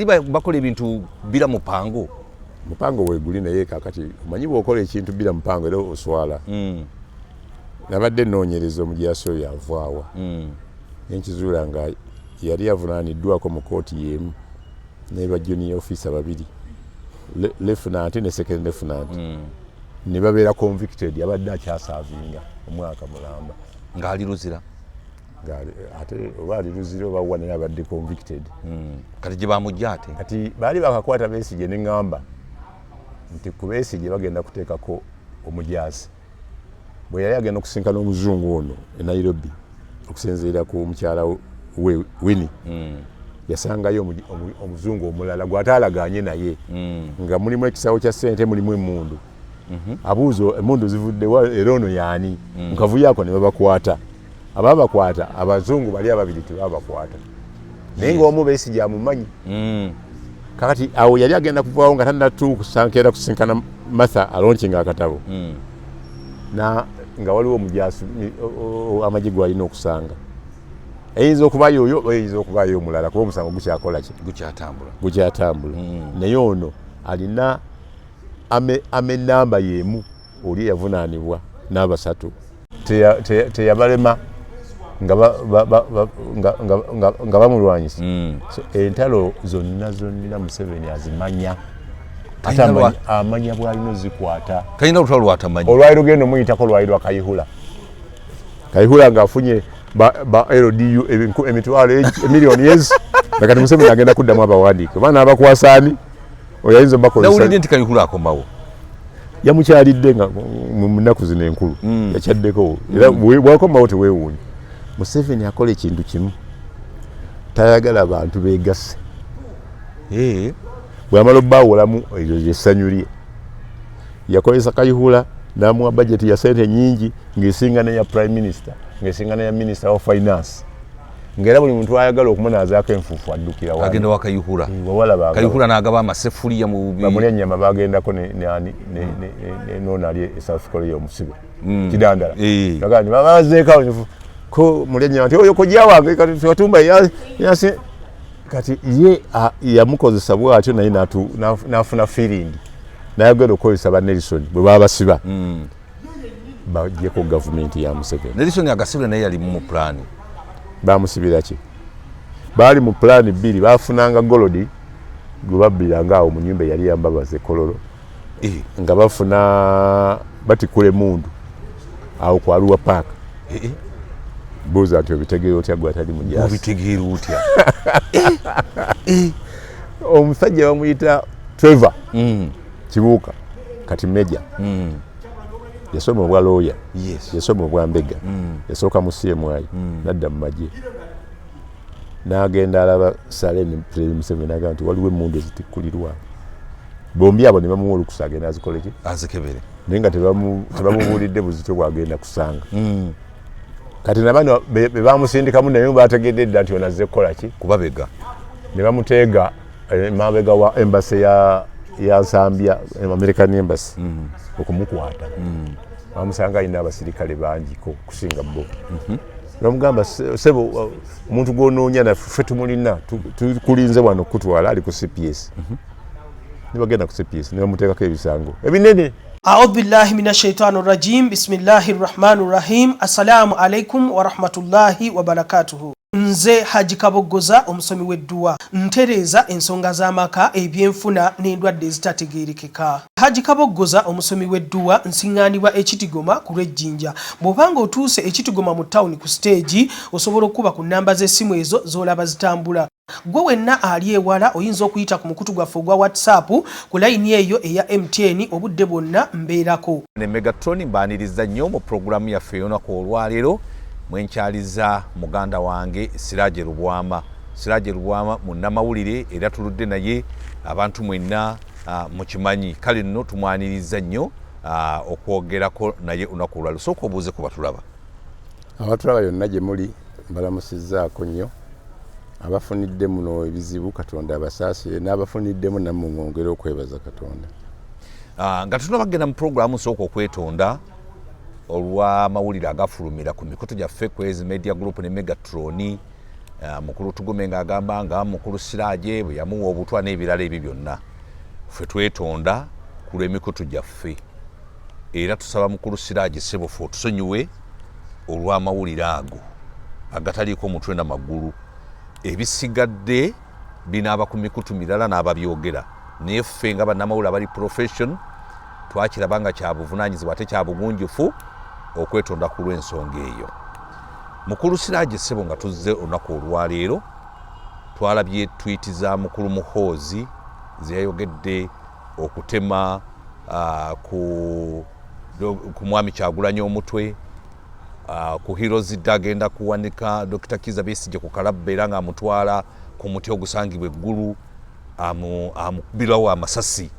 Liba bakola ebintu bila mupango. Mupango weeguli naye kakati omanyi bw'okola ekintu bila mupango era oswala. Nabadde nnoonyereza omujaasi oyo avaawa. Nenkizuula nga yali avunaaniddwako mu kooti y'emu ne ba junior officer babiri. Lieutenant ne second lieutenant. Ne babeera convicted yabadde akyasaavinga omwaka mulamba. Ng'ali luzira. Ate oba ali luzira oba wa naye abadde convicted. Kati gye bamujja ate. Kati baali bakakwata Besigye ne ŋŋamba nti ku Besigye bagenda kuteekako omujaasi. Bwe yali agenda okusinkana omuzungu ono e Nairobi okusinziira ku mukyala we Winnie. Yasangayo omuzungu omulala gw'ataalagaanye naye nga mulimu ekisawo kya ssente mulimu emmundu. Abuuza emmundu zivuddewa era ono yaani mukavuyo ako ne babakwata. Ababakwata abazungu bali ababiri tebabakwata. Naye ng'omu Besigye amumanyi. Kakati awo yali agenda kuvaawo nga tannatuukusankera kusinkana Martha alonkinga akatabo. Nga waliwo omujaasi amagye gw'alina okusanga. Eyinza okubaayo oyo eyinza okubaayo omulala kuba omusango gukyakola ki? Gukyatambula. Naye ono alina ame namba y'emu oli yavunaanibwa n'abasatu. Teyabalema nga bamulwanyisa. So entalo zonna Museveni azimanya. Ate amanya bw'alina ozikwata. Talina olutalo lw'atamanyi. Olwaliro genda omuyitako lwali lwa Kayihura. Kayihura ng'afunye ba LDU emitwalo emiliyoni ezi. Nakati Museveni agenda kuddamu abawandiike. Baana abakwasaani oyinza bakozesa. Nawulidde nti Kayihura akomawo. Yamukyalidde nga mu nnaku zino enkulu. Yakyaddeko. Era bw'akomawo teweewuunya. Museveni akola ekintu kimu. Tayagala bantu beegasse. Bw'amala obbaawolamu eryo ly'essanyu lye. Yakozesa Kayihura n'amuwa budget ya ssente nnyingi ng'esingana ya Prime Minister, ng'esingana ya Minister of Finance. Ng'era buli muntu ayagala okumunaazaako enfuufu addukira wano. Agenda wa Kayihura. Kayihura n'agaba amaseffuliya mu bubi. Bamulya ennyama bagendako n'ono ali e South Korea omusibe. Kidandala. Bagamba babazeeko ko mulya ennyama nti oyo kojja wange kati watumba yasi. Kati ye yamukozesa bw'atyo naye n'afuna feeling. Nayagala okukozesa ba Nelson bwe baba basiba. Bagyeko gavumenti ya Museveni. Nelson agasibira naye yali mu pulaani. Bamusibira ki? Baali mu pulaani bbiri baafunanga golodi gwe babbiranga awo mu nnyumba yali yambabaza Kololo. Nga bafuna batikule mundu awo ku Arua Park. Buuza nti obitegeera otya gwe atali mujaasi. Obitegeera otya? Omusajja bamuyita Trevor Kibuuka kati Meja. Yasoma obwa lawyer. Yasoma obwa mbega. Yasooka mu CMI. Nadda mu magye. N'agenda alaba Salem President Museveni agamba nti waliwo emmundu ezitikkulirwa. Bombi abo ne bamuwa olukusa agenda azikole ki? Azikebere. Naye nga tebamubuulidde buzito bw'agenda kusanga. Kati nabano be bamusindikamu naye bategedde dda nti onazze kukola ki? Kubabega. Ne bamuteega emabega wa embassy ya Zambia, American Embassy. Okumukwata. Bamusanga alina abasirikale bangiko kusinga bo. Bamugamba sebo omuntu gw'onoonya naffe tumulina tukulinze wano okutwala ali ku CPS. Ne bagenda ku CPS ne bamuteekako ebisango ebinene. A'udhu billahi minash shaitani rajim. Bismillahir rahmanir rahim. Assalamu alaikum wa rahmatullahi wa barakatuhu. Nze Haji Kaboggoza omusomi w'edduwa ntereeza ensonga z'amaka ebyenfuna n'endwadde ezitategeerekeka. Haji Kaboggoza omusomi w'edduwa nsiŋŋaanibwa Ekitigoma ku Lwejjinja. Bw'obanga otuuse Ekitigoma mu ttawuni ku siteegi osobola okuba ku nnamba z'essimu ezo z'olaba zitambula. Gwe wenna ali ewala oyinza okuyita ku mukutu gwaffe ogwa WhatsApp ku layini eyo eya MTN obudde bwonna mbeerako. Ne Megatron mbaaniriza nnyo mu pulogulaamu yaffe ey'olunaku olwaleero mwenkyaliza muganda wange Siraje Lubwama. Siraje Lubwama munnamawulire era tuludde naye abantu mwenna mukimanyi. Kale nno tumwaniriza nnyo okwogerako naye olunaku olwaleero. Sooka obuuze ku batulaba. Abatulaba yonna gye muli mbalamusizzaako nnyo. Abafunidde muno ebizibu Katonda abasaasire n'abafuniddemu nammwe mwongere okwebaza Katonda. Nga tunabagenda mu pulogulaamu nsooka okwetonda olw'amawulire agafulumira ku mikutu gyaffe Kwezi Media Group ne Megatron mukulu Tugume ng'agamba nga mukulu Siraaje bwe yamuwa obutwa n'ebirala ebyo byonna ffe twetonda ku lw'emikutu gyaffe era tusaba mukulu Siraaje Ssebofu otusonyiwe olw'amawulire ago agataliiko mutwe na magulu ebisigadde binaaba ku mikutu mirala n'ababyogera naye ffe nga bannamawulire abali profession twakiraba nga kya buvunaanyizibwa ate kya bugunjufu okwetonda ku lw'ensonga eyo. Mukulu Siraaje Ssebo nga tuzze olunaku olwaleero twalabye twiti za mukulu Muhoozi zeyayogedde okutema ku mwami Kyagulanyi omutwe ku Heroes Day agenda kuwanika Dr. Kizza Besigye ku Kalabba era ng'amutwala ku muti ogusangibwa eggulu amukubirawo amasasi.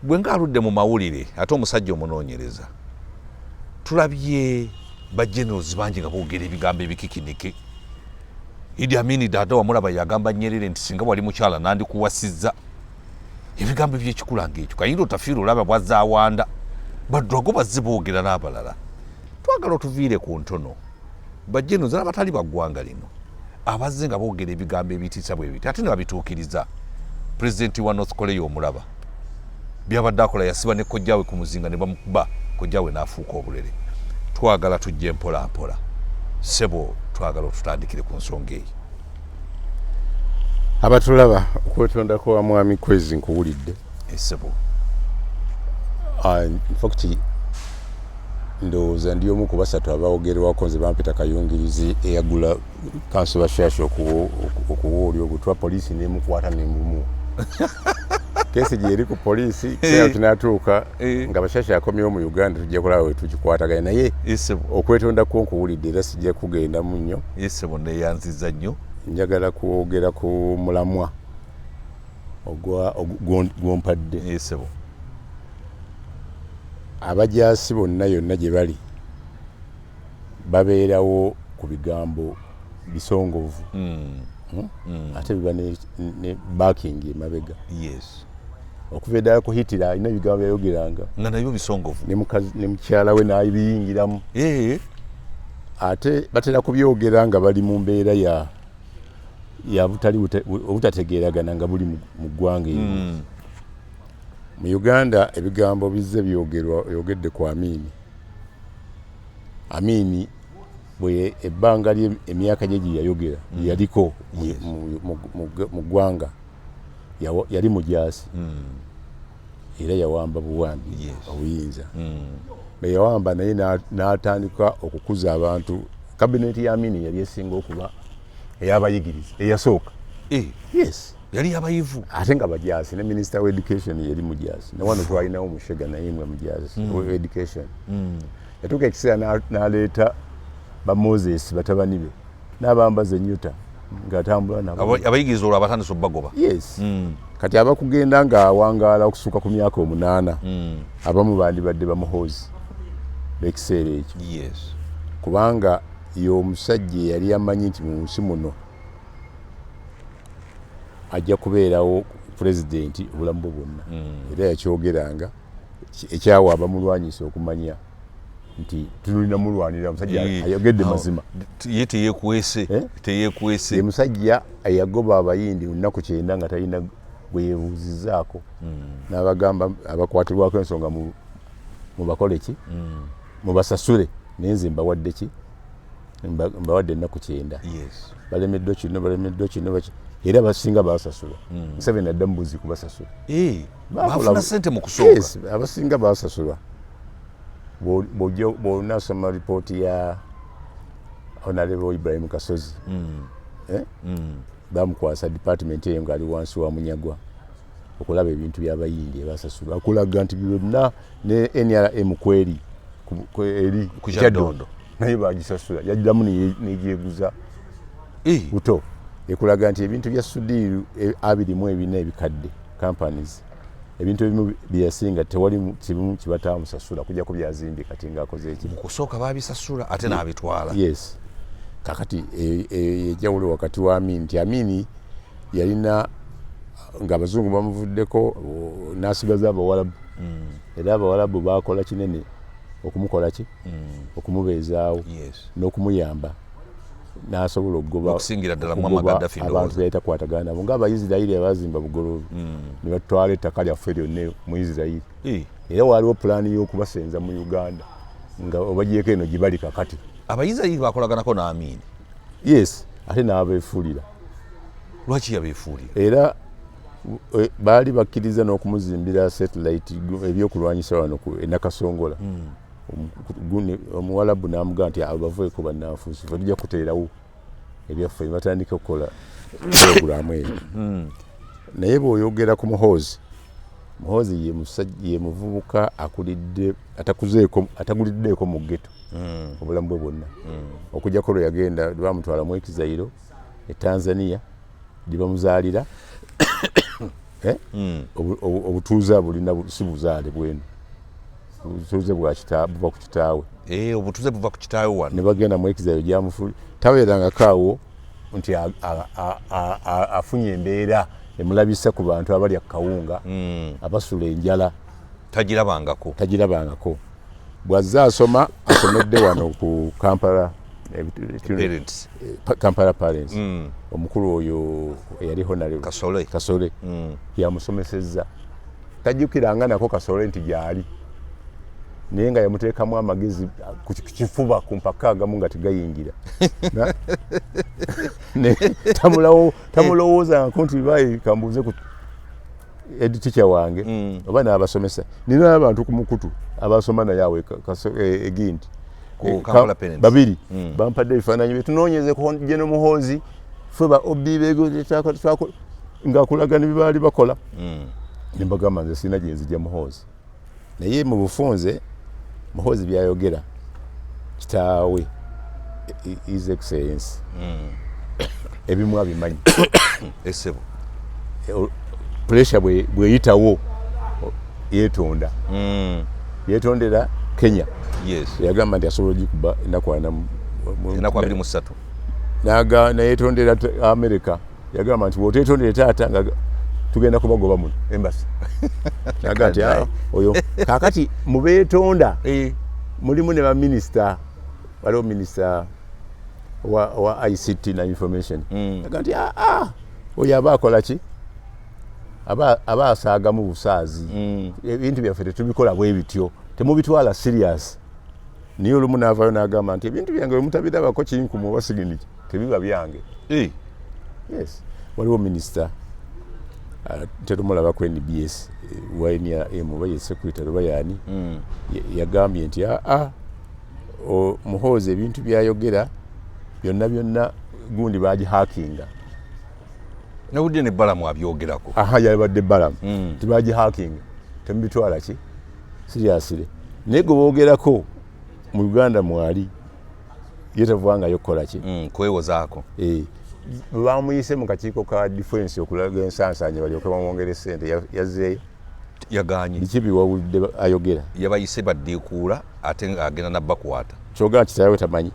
Bwe ng'aludde mu mawulire ate omusajja omunoonyereza tulabye bagenerals bangi nga boogera ebigambo ebikikinike. Idi Amin Dada wamulaba yagamba Nyerere nti singa wali mukyala nandikuwasizza. Ebigambo by'ekikula ng'ekyo kayinza otafiira olaba bwazaawanda badwago bazze boogera n'abalala. Twagala otuviire ku ntono bagenerals n'abatali baggwanga lino abazze nga boogera ebigambo ebitiisa bwe biti ate ne babituukiriza. Pulezidenti wa North Korea omulaba byabadde akola yasiba ne kojjaawe ku muzinga ne bamukuba kojjaawe n'afuuka obulere. Twagala tujje mpola mpola. Ssebo twagala otutandikire ku nsonga eyo. Abatulaba okwetonda kwa mwami Kwezi nkuwulidde. Ssebo. In fact ndowooza ndi omu ku basatu abawogerwako nze bampita Kayungirizi eyagula kanso Bashasha okuwa oli obutwa poliisi n'emukwata n'emumu. Kesi gyeri ku poliisi kera kinatuuka nga Bashasha akomyewo mu Uganda tujja kulaba we tukikwataganya naye okwetonda kwo nkuwulidde era sijja kugendamu nnyo. Ssebo neeyanziza nnyo. Njagala kwogera ku mulamwa gw'ompadde. Ssebo. Abajaasi bonna yonna gye bali babeerawo ku bigambo bisongovu ate biba ne backing emabega. Yes. Okuva eddala ku Hitler alina ebigambo byayogeranga nga nabyo bisongovu ne mukyala we n'abiyingiramu. Ate batera kubyogera nga bali mu mbeera ya obutategeeragana nga buli mu ggwanga eryo. Mu Uganda ebigambo bizze byogedde ku Amini. Amini bwe ebbanga lye emyaka gye gye yayogera yaliko mu ggwanga yali mujaasi era yawamba buwambi obuyinza. Bwe yawamba naye n'atandika okukuza abantu. Kabineti ya Amini yali esinga okuba ey'abayigiriza eyasooka. Yes. Yali abayivu ate nga bajaasi ne Minister of Education yali mujaasi ne wano twalinawo Mushega naye mwe mujaasi wa education. Yatuuka ekiseera n'aleeta ba Moses batabani be n'abambaza ennyuta ng'atambula nabo. Abayigiriza olwo abatandise obbagoba. Yes. Kati abakugenda ng'awangaala okusuka ku myaka 8 abamu bandibadde bamuhoozi b'ekiseera ekyo. Yes. Kubanga y'omusajja yali amanyi nti mu nsi muno ajja kubeerawo pulezidenti obulamu bwe bwonna. Era yakyogeranga ekyawa abamulwanyisa okumanya nti tulina mulwanira omusajja ayogedde mazima. Ye teyeekwese. Ye musajja eyagoba abayindi mu nnaku 9 nga talina gwe yeebuuzizzaako. N'abagamba abakwatirwako ensonga mu bakole ki mubasasule naye nze mbawadde ki mbawadde ennaku 9. Balemeddwa kino era basinga basasula. Museveni adda mubuzi kubasasula. Bafuna ssente mu kusooka. Yes, abasinga basasulwa. Bw'onasoma lipooti ya Honorable Ibrahim Kasozi bamukwasa department eyo ng'ali wansi wa Munyagwa okulaba ebintu by'abayindi ebasasulwa akulaga nti byonna ne NRM kweri eri ku Kyaddondo naye bagisasula yajjamu n'egyeguza buto ekulaga nti ebintu bya Sudiru 24 ebikadde companies ebintu ebimu byasinga tewali kimu kibatamusasula kujja ku byazimbi kati ng'akoze eki mu kusooka babisasula ate n'abitwala. Yes. Kakati ejawulo wakati wa Amini nti Amini yalina ng'abazungu bamuvuddeko n'asigaza Abawarabu. Era Abawarabu bakola kinene okumukola ki okumubeezaawo n'okumuyamba n'asobola okugoba okusingira ddala Muammar Gaddafi abantu bayita kwatagana nabo ng'Abayisirayiri abazimba bugolobi ne batwala ettaka lyaffe lyonna mu Isirayiri era waaliwo pulaani y'okubasenza mu Uganda nga obagyeko eno gye bali kakati. Abayisirayiri bakolaganako n'Amin. Yes, ate n'abeefuulira. Lwaki yabeefuulira? Era baali bakkiriza n'okumuzimbira satellite ebyokulwanyisa wano e Nakasongola. Omuwalabu n'amugamba nti abaveeko bannanfuusi fe tujja kuteerawo ebyaffe batandika okukola puroguramu eyo. Naye bw'oyogera ku Muhoozi, Muhoozi ye muvubuka ataguliddeeko mu ghetto obulamu bwe bwonna. Okujjako lwe yagenda bamutwala mu Exile e Tanzania gye bamuzaalira obutuuze bulina si buzaale bwenu, obutuuze buva ku kitaawe. Obutuuze buva ku kitaawe wano. Ne bagenda mu Exile gy'amufuli tabeerangako awo nti afunye embeera emulabisa ku bantu abalya kawunga abasula enjala. Tagirabangako. Bw'azze asoma asomedde wano ku Kampala Parents. Omukulu oyo eyali Honorable Kasole yamusomesezza. Tajjukiranga nako Kasole nti gyali. Naye nga yamuteekamu amagezi ku kifuba ku mpaka agamu nga tegayingira. Tamulowooza nti bayi kambuuze ku head teacher wange oba n'abasomesa. Nina abantu ku mukutu abasoma naye awe Egindi. Babiri bampadde ebifaananyi bye tunoonyeze ku General Muhoozi ffe ba OB ng'akulaga ne bye baali bakola. Ne mbagamba nze sirina gye nzija Muhoozi. Naye mu bufunze Muhoozi byayogera kitaawe His Excellency ebimu abimanyi. Essebo pressure bweyitawo yeetonda. Yeetondera Kenya. Yes. Yagamba nti asobola ogikuba ennaku 23. Neyeetondera America. Yagamba nti bw'oteetondere taata nga tugenda kubagoba muno embassy. Yagamba nti oyo kaakati mu beetonda mulimu ne baminisita. Waliwo minisita wa ICT na information. Yagamba nti oyo aba akola ki? Aba asaagamu busaazi. Ebintu byaffe tetubikola bwe bityo. Temubitwala serious. Niyo olumu n'avaayo n'agamba nti ebintu byange bwe mutabirabako kinkumu oba siginiki tebiba byange. Yes. Waliwo minisita terumulaba ku NBS YNM oba ye secretary oba yaani yagambye nti Muhoozi ebintu byayogera byonna gundi bagihakinga. Nawudde ne Balamu abyogerako. Yabadde Balamu. Tibagihakinga. Temubitwala ki? Seriously. Naye gwe boogerako mu Uganda mwali ye tavangayo kukola ki? Kwewozaako. Bamuyise mu kakiiko ka defense okulaga ensansanya balyoke bamwongere ssente yazzeeyo. Yagaanye. Biki biwawulidde ayogera? Yabayise baddiikuula ate ng'agenda nabbakwata. Kyogera kitaawe tamanyi.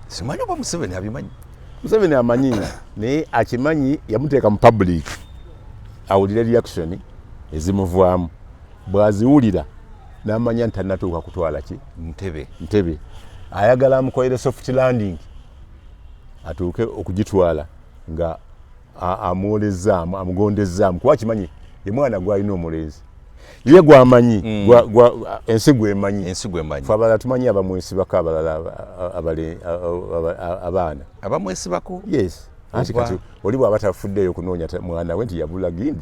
Simanyi oba Museveni abimanyi. Museveni amanyi naye akimanyi yamuteeka mu public awulira reaction ezimuvaamu. Bw'aziwulira n'amanya nti tannatuuka kutwala ki? Ntebe. Ayagala amukolere soft landing atuuke okugitwala nga amwolezzaamu amugondezzaamu kuba kimanyi ye mwana gwalina omulenzi. Ye gwamanyi ensi gwemanyi. Fe abalala tumanyi abamwesibako abalala abaana. Abamwesibako? Yes. Anti kati oli bw'aba tafuddeyo kunoonya mwana we nti yabula Gindi.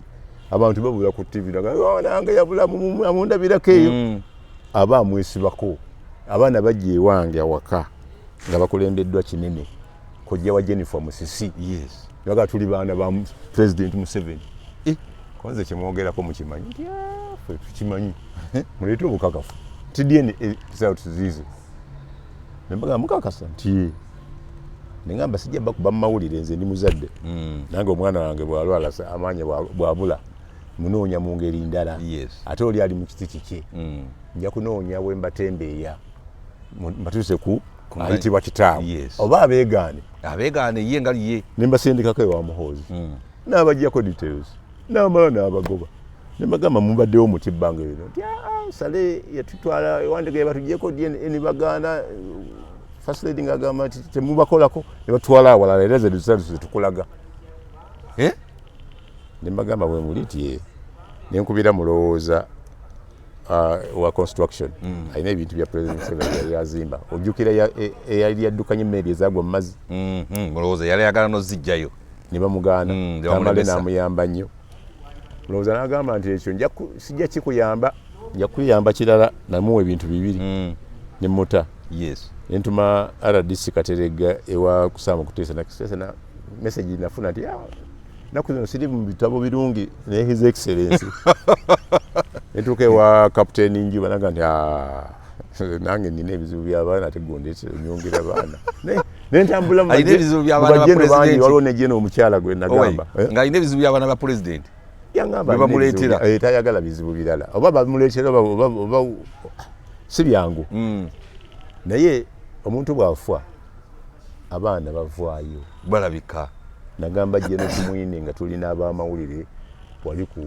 Abantu babula ku TV nange yabula amundabirako eyo. Aba amwesibako. Abaana bajja ewange awaka nga bakulembeddwa kinene. Kojja wa Jennifer Musisi. Yes. Yaga tuli baana ba President Museveni. Kwanza kimwogerako mukimanyi. Ffe tukimanyi. Muleete obukakafu. TDN South zize. Nembaga mukakasa nti nengamba sijja bakuba mawulire nze ndi muzadde. Nange omwana wange bw'alwala amaanyi bw'abula. Munoonya mu ngeri ndala. Ate oli ali mu kiti kiki. Nja kunoonya bwe mbatembeeya. Mbatuuse ku ayitibwa kitaawe. Oba abeegaane. Abeegaane ye ngali ye. Ne mbasindikako ewa Muhoozi. N'abaggyako details. N'amala n'abagoba. Ne mbagamba mubaddewo muti bbanga lino. Nti Sale yatutwala ewandege batuggyeko DNA bagaana first lady ngagamba nti temubakolako ne batwala awalala era ze tukulaga ne mbagamba bwe muli ti ne nkubira mulowooza wa construction alina ebintu bya president Museveni yazimba ojjukira eyali yaddukanye emmeri ezagwa mu mazzi mulowooza yali ayagala nozijjayo ne bamugaana tamale n'amuyamba nnyo mulowooza n'agamba nti ekyo sijja kikuyamba nja kuyamba kirala namuwa ebintu bibiri ne muta ne ntuma RDC Kateregga ewa kusama kuteesa na message nafuna nti naku zino siri mu bitabo birungi ne his excellency netuuka ewa Captain Njuba naga nti nange nina ebizibu by'abaana tegondese onyongera baana nentambula mubajeno bangi waliwo nejeno omukyala gwe nagamba nga alina ebizibu by'abaana ba president yangamba bamuleetera tayagala bizibu birala oba bamuleetera oba si byangu naye omuntu bw'afa abaana bavaayo balabika nagamba jeno kumwine nga tulina abamawulire wali ku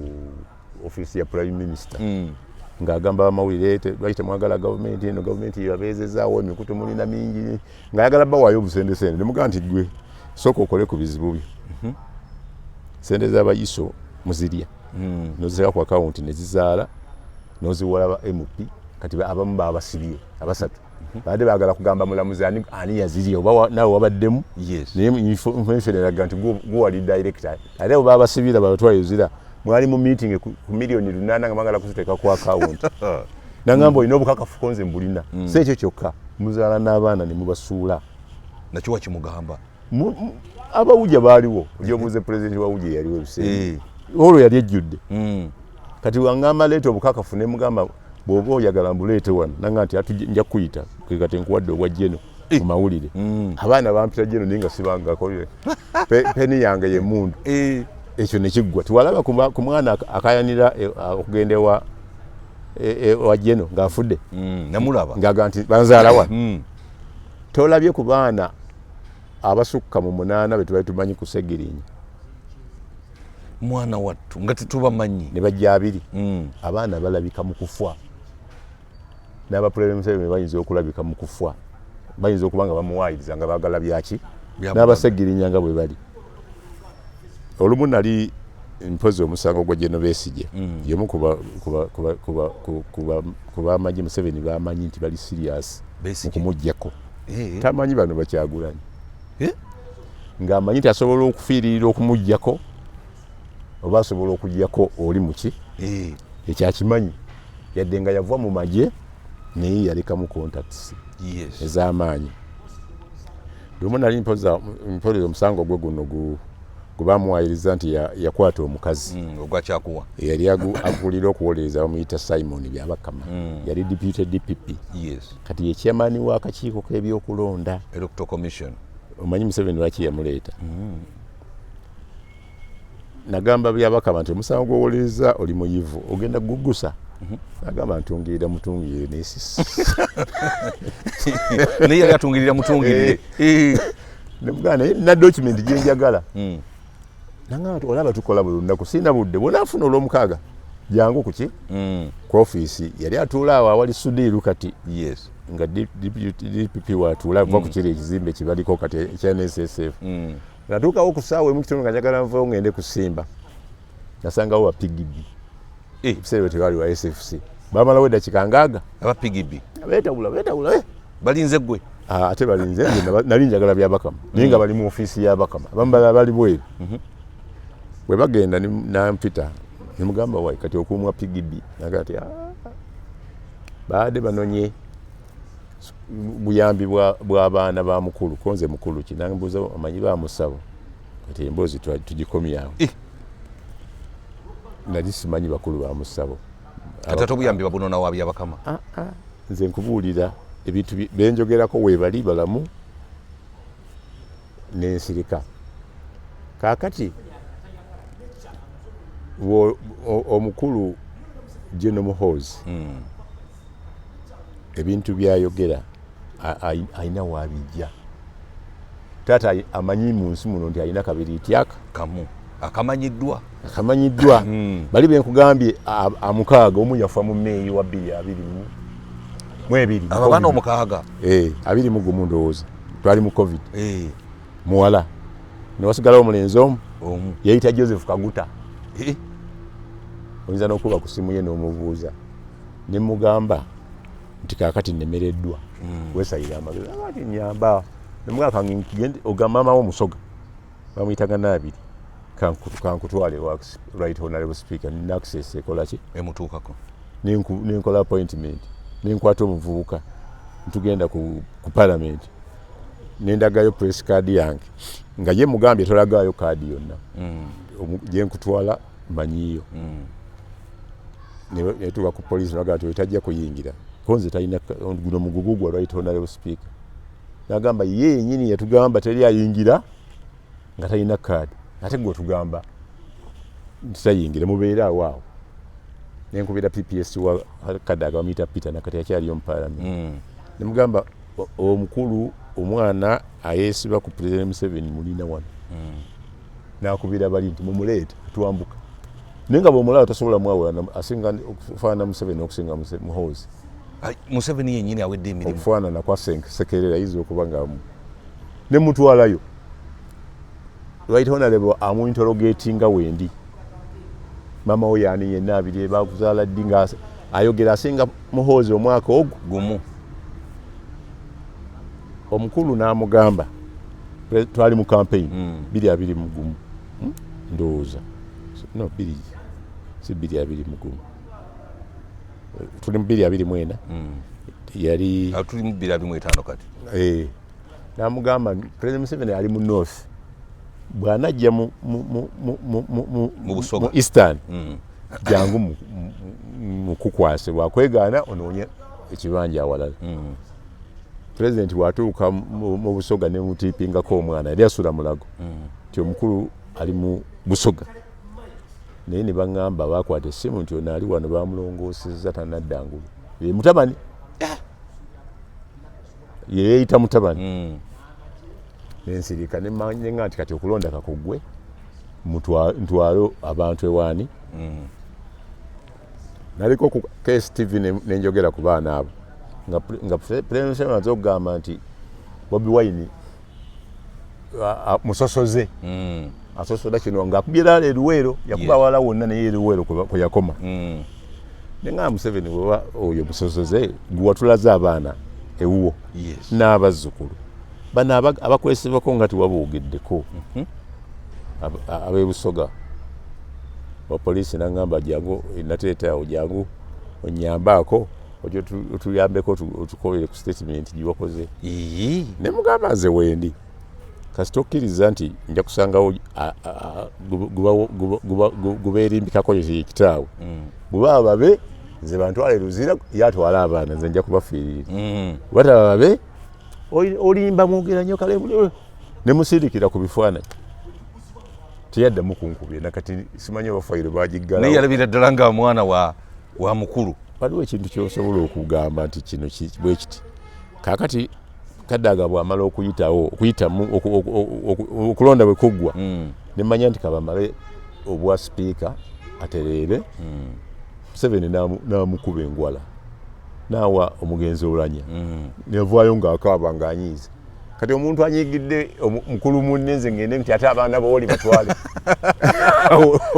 office ya prime minister ng'agamba abamawulire lwaki temwagala gavumenti eno gavumenti yabeezezaawo emikutu mulina mingi ng'ayagala bawaayo obusendesende nemugamba nti gwe sooka okole ku bizibu byo sente z'abayiso muzirya noziteeka ku akawunti ne zizaala noziwala MP kati abamu baabasibye abasatu baadde baagala kugamba mulamuzi ani yazirya oba naawe wabaddemu naye information eraga nti gwe wali director ate abo baabasibira babatwayozira mwali mu meeting ku milioni 8 nga mwagala kuziteeka ku akawunti nangamba olina obukakafu konze mbulina si ekyo kyokka muzaala n'abaana ne mubasuula nakyo wakimugamba abawujja baaliwo ojobuuze president wawujja yaliwo ebiseera olwo yali ejjudde kati wangamba leeta obukakafu ne mugamba bw'oba oyagala mbuleete wano nanga nti nja kuyita kati nkuwadde obwa jeno mu mawulire abaana bampita jeno naye nga sibangako peni yange y'emmundu ekyo ne kiggwa tiwalaba ku mwana akayanira okugenda wa jeno ng'afudde namulaba ng'aga nti banzaala wa tolabye ku baana abasukka mu 8 be tubali tumanyi ku Segirinya mwana wattu nga tetubamanyi ne bajja 2 abaana balabika mu kufwa n'abapulembe Museveni bayinza okulabika mu kufwa bayinza okuba nga bamuwaayiriza nga baagala byaki n'abasegirinya nga bwe bali olumu nali mpozi omusango gwa Jeno Besigye yemu kuba amagye Museveni bamanyi nti bali serious okumuggyako tamanyi bano bakyagulanyi ng'amanyi nti asobola okufiiririra okumuggyako oba asobola okuggyako oli muki ekyakimanyi yadde nga yava mu magye naye yalekamu contacts ez'amaanyi lumu nali mpoleza omusango gwe guno gubamuwayiriza nti yakwata omukazi ogwakyakuwa yali agulira okuwolereza bamuyita Simon Byabakama yali deputy DPP kati ye chairman w'akakiiko k'ebyokulonda electoral commission omanyi Museveni lwaki yamuleeta nagamba Byabakama nti omusango gw'owolereza oli muyivu ogenda gugusa nagamba ntungirira mutungirire nesisi naye yali atungirira mutungirire nemugana na document gyenjagala nanga olaba tukola buli lunaku sina budde bwonafuna olw'omukaaga jangu kuki ku office yali atuula awo awali Sudiru kati nga DPP watuula va ku kiri ekizimbe kibaliko kati ekya NSSF natuukawo ku ssaawa emu kitundu nga njagala nvayo ngende kusimba nasangawo ba PGB ebiseera tewali wa SFC bamalawo eddakiika ngaaga aba PGB beetawula balinze gwe ate balinze nali njagala Byabakama naye nga bali mu ofiisi ya Bakama abamu balala bali bweru bwe bagenda nampita nemugamba wayi kati okuumwa PGB naga ti baade banonye buyambi bw'abaana ba mukulu konze mukulu kinambuuza amanyi ba musabo kati emboozi tugikomyawo nali simanyi bakulu ba musabo kati ate obuyambi babunona wa Byabakama nze nkubuulira ebintu benjogerako weebali balamu n'ensirika kaakati omukulu General Muhoozi ebintu byayogera ayina waabijja taata amanyi mu nsi muno nti ayina kabiriityaka kamu akamanyiddwa bali benkugambye amukaaga omu yafa mu Meeyi wa 2020 mwebiri abana omukaaga abiri mu gumu ndowooza twali mu covid muwala ne wasigalawo omulenzi omu yayita Joseph Kaguta oyinza n'okuba ku simu ye n'omubuuza ne mugamba nti kaakati nnemereddwa weesayira amagezi ati nyamba ne mugamba ngende ogamba maama w'omusoga bamuyitaga Naabiri kankutwale wa right honorable speaker nina access ekola ki emutuukako ninkola appointment ninkwata omuvubuka ntugenda ku parliament nendagayo press card yange nga ye mugambye tolagayo kaadi yonna gye nkutwala manyiyo netuuka ku poliisi nagaa tajja kuyingira konze talina guno mugugu gwa right honorable speaker nagamba ye yenyini yatugamba teri ayingira nga talina kaadi ate gwe otugamba tutayingira mubeera awaawo nenkubira PPS wa Kadaga bamuyita Peter nakati akyaliyo mu parliament nemugamba omukulu omwana ayeesiba ku President Museveni mulina wano nakubira bali nti mumuleeta tuwambuka naye nga bwomulaba tasobola mwawula asinga okufaanana Museveni okusinga Muhoozi Museveni yennyini awedde emirimu okufaanana kwa Sekerera ayinza okuba nga ne mutwalayo right honorable amuinterrogatinga wendi mama we yani yenna abiri bakuzaala ddi nga ayogera asinga Muhoozi omwaka ogwo gumu omukulu n'amugamba twali mu campaign 2 mu gumu ndowooza no 2 si 2 mu gumu tuli mu 2 yali tuli mu 2 kati n'amugamba President Museveni ali mu north bw'anajja mu Eastern jangu mukukwase bwakwegaana onoonye ekibanja awalala President watuuka mu Busoga ne mutiipingako omwana yali asula Mulago nti omukulu ali mu Busoga naye ne baŋŋamba bakwata essimu nti ono ali wano bamulongoosezza tanadda ngulu ye mutabani ye yeeyita mutabani nensirika nemanyenga nti kati okulonda kakugwe ntwalo abantu ewaani naliko ku KSTV nenjogera ku baana abo nga President amaze okugamba nti Bobi Wine musosoze asosola kino ng'akubira eruwero yakuba wala wonna naye eruwero kwe yakoma nenga Museveni bw'oba oyo musosoze gwatulaze abaana ewuwo n'abazzukulu bano abakwesibako nga tiwabogeddeko ab'e Busoga abapoliisi nangamba jangu nateetaawo jangu onyambaako ojo tuyambeko otukolere ku statement giwakoze ne mugamba nze wendi kasi tokkiriza nti nja kusangawo guba erimbikako ekitaawe bweba babe nze bantwale luzira yatwala abaana nze nja kubafiirira bataba babe olimba mwogera nnyo kale ne musirikira ku bifaananyi teyaddamu kunkubye nakati simanyi abafayiro bagiggala naye yalabira ddala nga mwana wa mukulu waliwo ekintu kyosobola okugamba nti kino bwe kiti kaakati Kadaga bw'amala okuyitamu okulonda bwe kuggwa nemanya nti kabamale obwa sipiika atereere Museveni n'amukuba engwala n'awa omugenzi Oulanya nevaayo ng'akaaba ng'anyiiza kati omuntu anyigidde mukulu munne nze ngende nti ate abaana booli batwale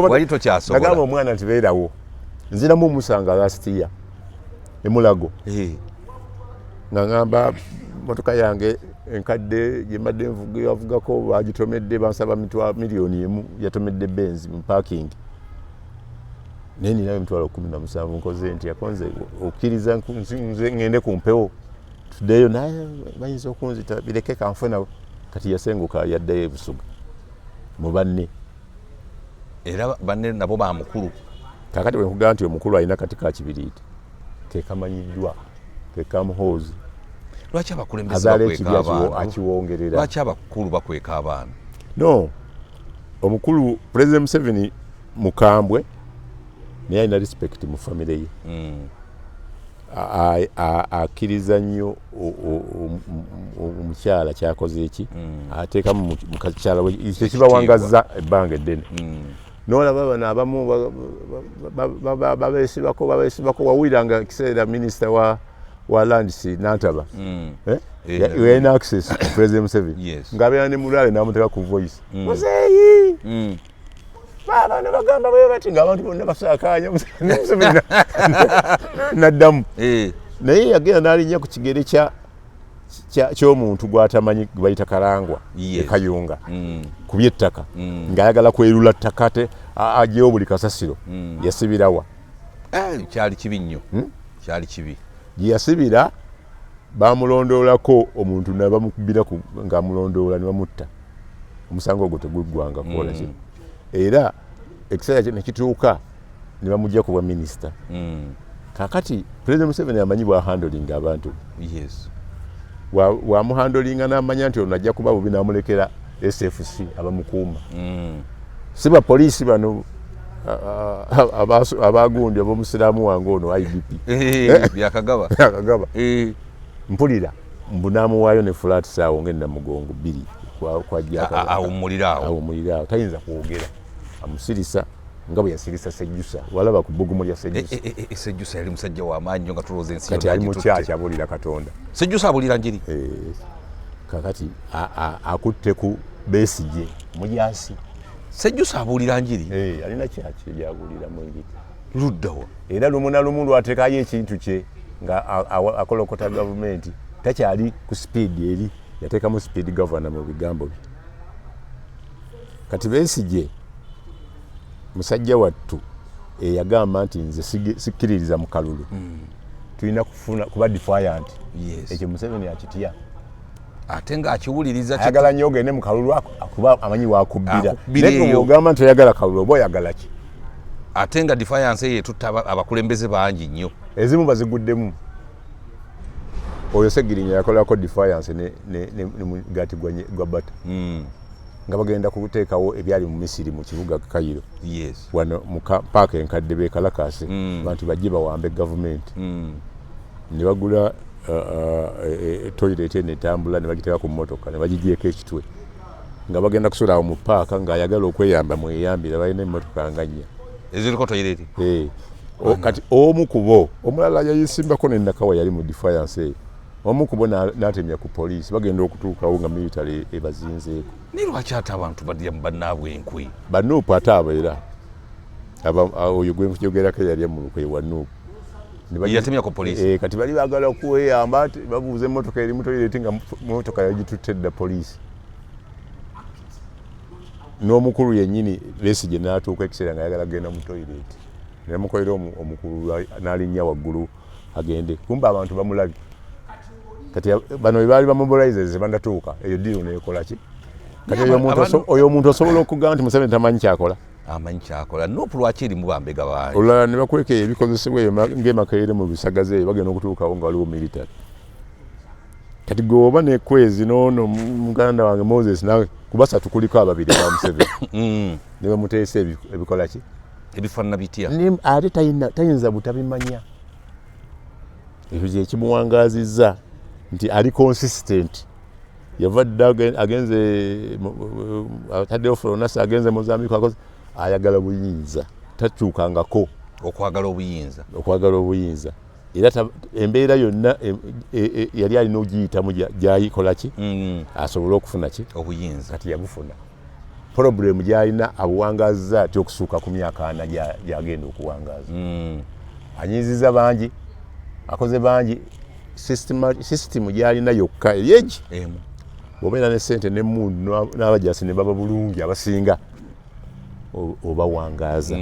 wali tokyasobola nagamba omwana nti beerawo nziramu omusanga last-year emulago nga ngamba motoka yange enkadde gyembadde nvugako bagitomedde bansaba $1,000,000 yatomedde Benz mu parking naye ninayo $17,000 nkoze nti akonze okkiriza nze ngende ku mpewo tuddeyo naye bayinza okunzita bireke kanfuna kati yasenguka yaddeyo ebusuga mu banne era banne nabo bamukulu kakati bwe nkugamba nti omukulu alina kati ka kibiriiti kekamanyiddwa kekamuhoozi lwaki abakulembeze bakweka abaana akiwongerera lwaki abakulu bakweka abaana no omukulu President Museveni mukambwe naye alina respect mu famire ye akkiriza nnyo omukyala kyakoze eki ateekamu mu kakyala tekibawangazza ebbanga eddene n'olaba bano abamu babeesibako wawuliranga ekiseera minisita wa Landis Nantaba yalina access to President Museveni ng'abeera ne Mulale n'amuteeka ku voice muzeeyi baba ne bagamba bwe bati ng'abantu bonna basaakaanya Museveni n'addamu naye yagenda n'alinnya ku kigere ky'omuntu gw'atamanyi gwe bayita Kalangwa Kayunga ku by'ettaka ng'ayagala kwerula ttaka te agyewo buli kasasiro yasibirawa kyali kibi nnyo kyali kibi gye yasibira bamulondoolako omuntu nabamukubira ng'amulondoola ne bamutta omusango ogwo teguggwanga kukola ki era ekiseera kye ne kituuka ne bamugja ku bwa minisita kakati President Museveni amanyi bwa handling abantu wamuhandolinga n'amanya nti ono ajja kuba bubi n'amulekera SFC abamukuuma si bapoliisi bano abagundi ab'omusiraamu wange ono IDP byakagaba mpulira mbu n'amuwaayo ne flat saawo ng'ennamugongo 2 awummuliraawo tayinza kwogera amusirisa nga bwe yasirisa Sejjusa walaba ku bbugumu lya Sejjusa Sejjusa yali musajja w'amaanyi nnyo nga tulowooza ensi kati ali mu kyaki abulira Katonda Sejjusa abulira njiri kakati akutte ku Besigye mujaasi Sejjusa abulira njiri alina kyaki gyabuliramu enjiri luddawa era lumu na lumu lwatekayo ekintu kye nga akolokota gavumenti takyali ku sipiidi eri yateekamu sipiidi gavana mu bigambo bye kati Besigye musajja wattu eyagamba nti nze sikkiririza mu kalulu tulina kuba defiant ekyo Museveni akitya ate ng'akiwuliriza ayagala nnyo ogende mu kalulu akuba amanyi wakubbira naye ogamba nti oyagala kalulu oba oyagala ki ate nga defiance ye tutta abakulembeze bangi nnyo ezimu baziguddemu oyo Segirinya yakolako defiance ne mugati gwa bata nga bagenda kuteekawo ebyali mu Misiri mu kibuga Cairo wano mu paaka enkadde beekalakase abantu bajje bawambe gavumenti ne bagula toilet netambula ne bagiteeka ku mmotoka ne bagigyeko ekitwe nga bagenda kusula awo mu paaka ng'ayagala okweyamba mweyambira balina emmotoka nga 4 eziriko toilet kati omu kubo omulala yayisimbako nennakawa yali mu defiance eyo omu kubo n'atemya ku poliisi bagenda okutuukawo nga military ebazinzeeko naye lwaki ate abantu badya mu bannaabwe enkwe banuupu ate abeera oyo gwenjogerako yali mu lukwe wa nuupu yatemya ku poliisi kati bali baagala okweyamba babuuza emmotoka eri mu toilet nga mmotoka yagitutte dda poliisi n'omukulu yennyini Besigye n'atuuka ekiseera nga ayagala kugenda mu toilet nemukolera omukulu n'alinnya waggulu agende kumba abantu bamulabye kati bano bwe baali bamobilizers bandatuuka eyo ddiiro neekola ki kati oyo omuntu osobola okugamba nti Museveni tamanyi kyakola amanyi kyakola Nuupu lwaki eri mu bambega baali olulala ne bakweka ebikozesebwa eyo ng'emakerere mu bisagaze eyo bagenda okutuukawo nga waliwo military kati gweoba nekwezi noono muganda wange Moses nawe kubasatu kuliko ababiri ba Museveni ne bamuteesa ebikola ki ebifaanana bitya ate tayinza butabimanya ekyo kyekimuwangaazizza nti ali consistent yava dda agenze ataddewo Foronasa agenze Mozambique ayagala buyinza takyukangako okwagala obuyinza era embeera yonna yali alina ogiyitamu gyayikola ki asobole okufuna ki obuyinza kati yabufuna problemu gyalina abuwangaaza ti okusuuka ku myaka 4 gyagenda okuwangaaza anyiziza bangi akoze bangi system gyalina yokka eryegi bw'obeera ne ssente n'emmundu n'abajasi ne baba bulungi abasinga obawangaaza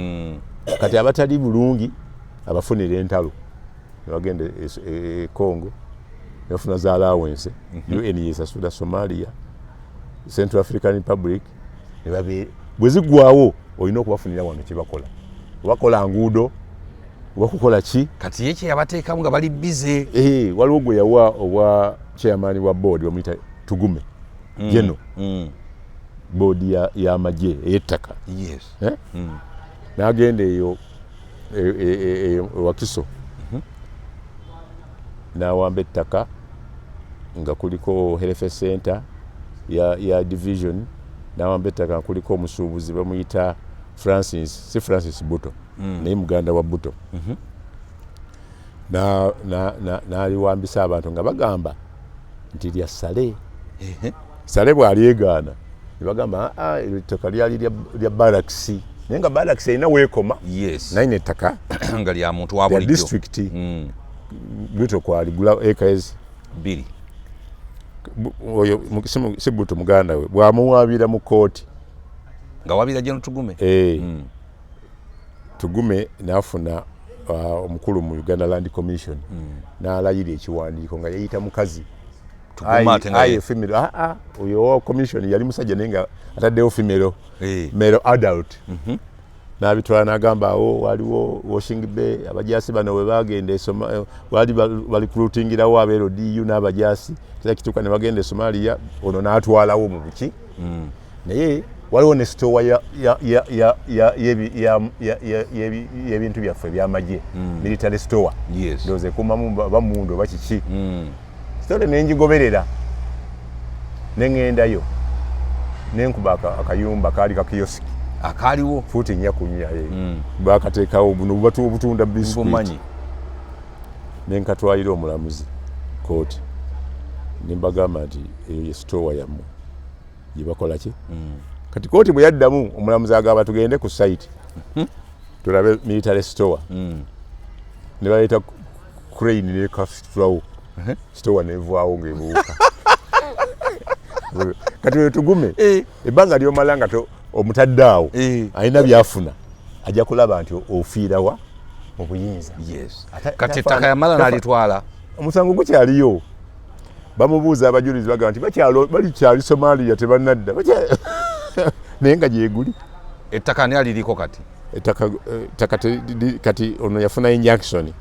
kati abatali bulungi abafunira entalo ne bagenda e Congo ne bafuna za allowance UN yesasula Somalia Central African Republic bwe ziggwawo olina okubafunira wano kyebakola bakola nguudo wakukola ki kati ye kyeyabateekamu nga bali bize waliwo gwe yawa obwa chairman wa board bamuyita Tugume Jeno board y'amagye ey'ettaka n'agenda eyo Wakiso n'awamba ettaka nga kuliko health center ya division n'awamba ettaka nga kuliko omusuubuzi bamuyita Francis Buto naye muganda wa Buto n'aliwambisa abantu nga bagamba nti lya Sale. Sale bw'alyegaana ne bagamba ettaka lyali lya Barracks naye nga Barracks erina weekoma naye n'ettaka nga lya muntu wa bulijjo district Butto kwaligula acres 2 oyo si Butto muganda we bw'amuwaabira mu kooti nga wabira General Tugume Tugume n'afuna omukulu mu Uganda Land Commission n'alayira ekiwandiiko nga yayita mukazi aye female oyo wa commission yali musajja naye nga ataddewo female male adult n'abitwala n'agamba waliwo Washing Bay abajaasi bano we bagenda esoma wali balikulutingirawo abeeroDU n'abajaasi kira kituuka ne bagenda e Somalia ono n'atwalawo mu buki naye waliwo ne store y'ebintu byaffe ebyamagye military store ndoze kumamu bamundu bakiki store nenjigoberera nengendayo nenkuba akayumba kaali kakiyosiki akaliwo futi nnya kunya bakateekawo buno bubatu obutunda biskuit nenkatwalira omulamuzi kooti nimbagamba nti eyo ye store yammwe gibakola ki kati kooti bwe yaddamu omulamuzi agamba tugende ku site tulabe military store ne baleeta crane nekasitulawo store nevaawo ng'ebuuka kati we Tugume ebbanga lyomala nga omutaddaawo alina byafuna ajja kulaba nti ofiirawa mu buyinza kati ettaka yamala n'alitwala omusango gukyaliyo bamubuuza abajulizi bagamba nti balikyali Somalia tebannadda naye nga gyeguli ettaka ani aliriko kati ettaka kati ono yafunayo Jackson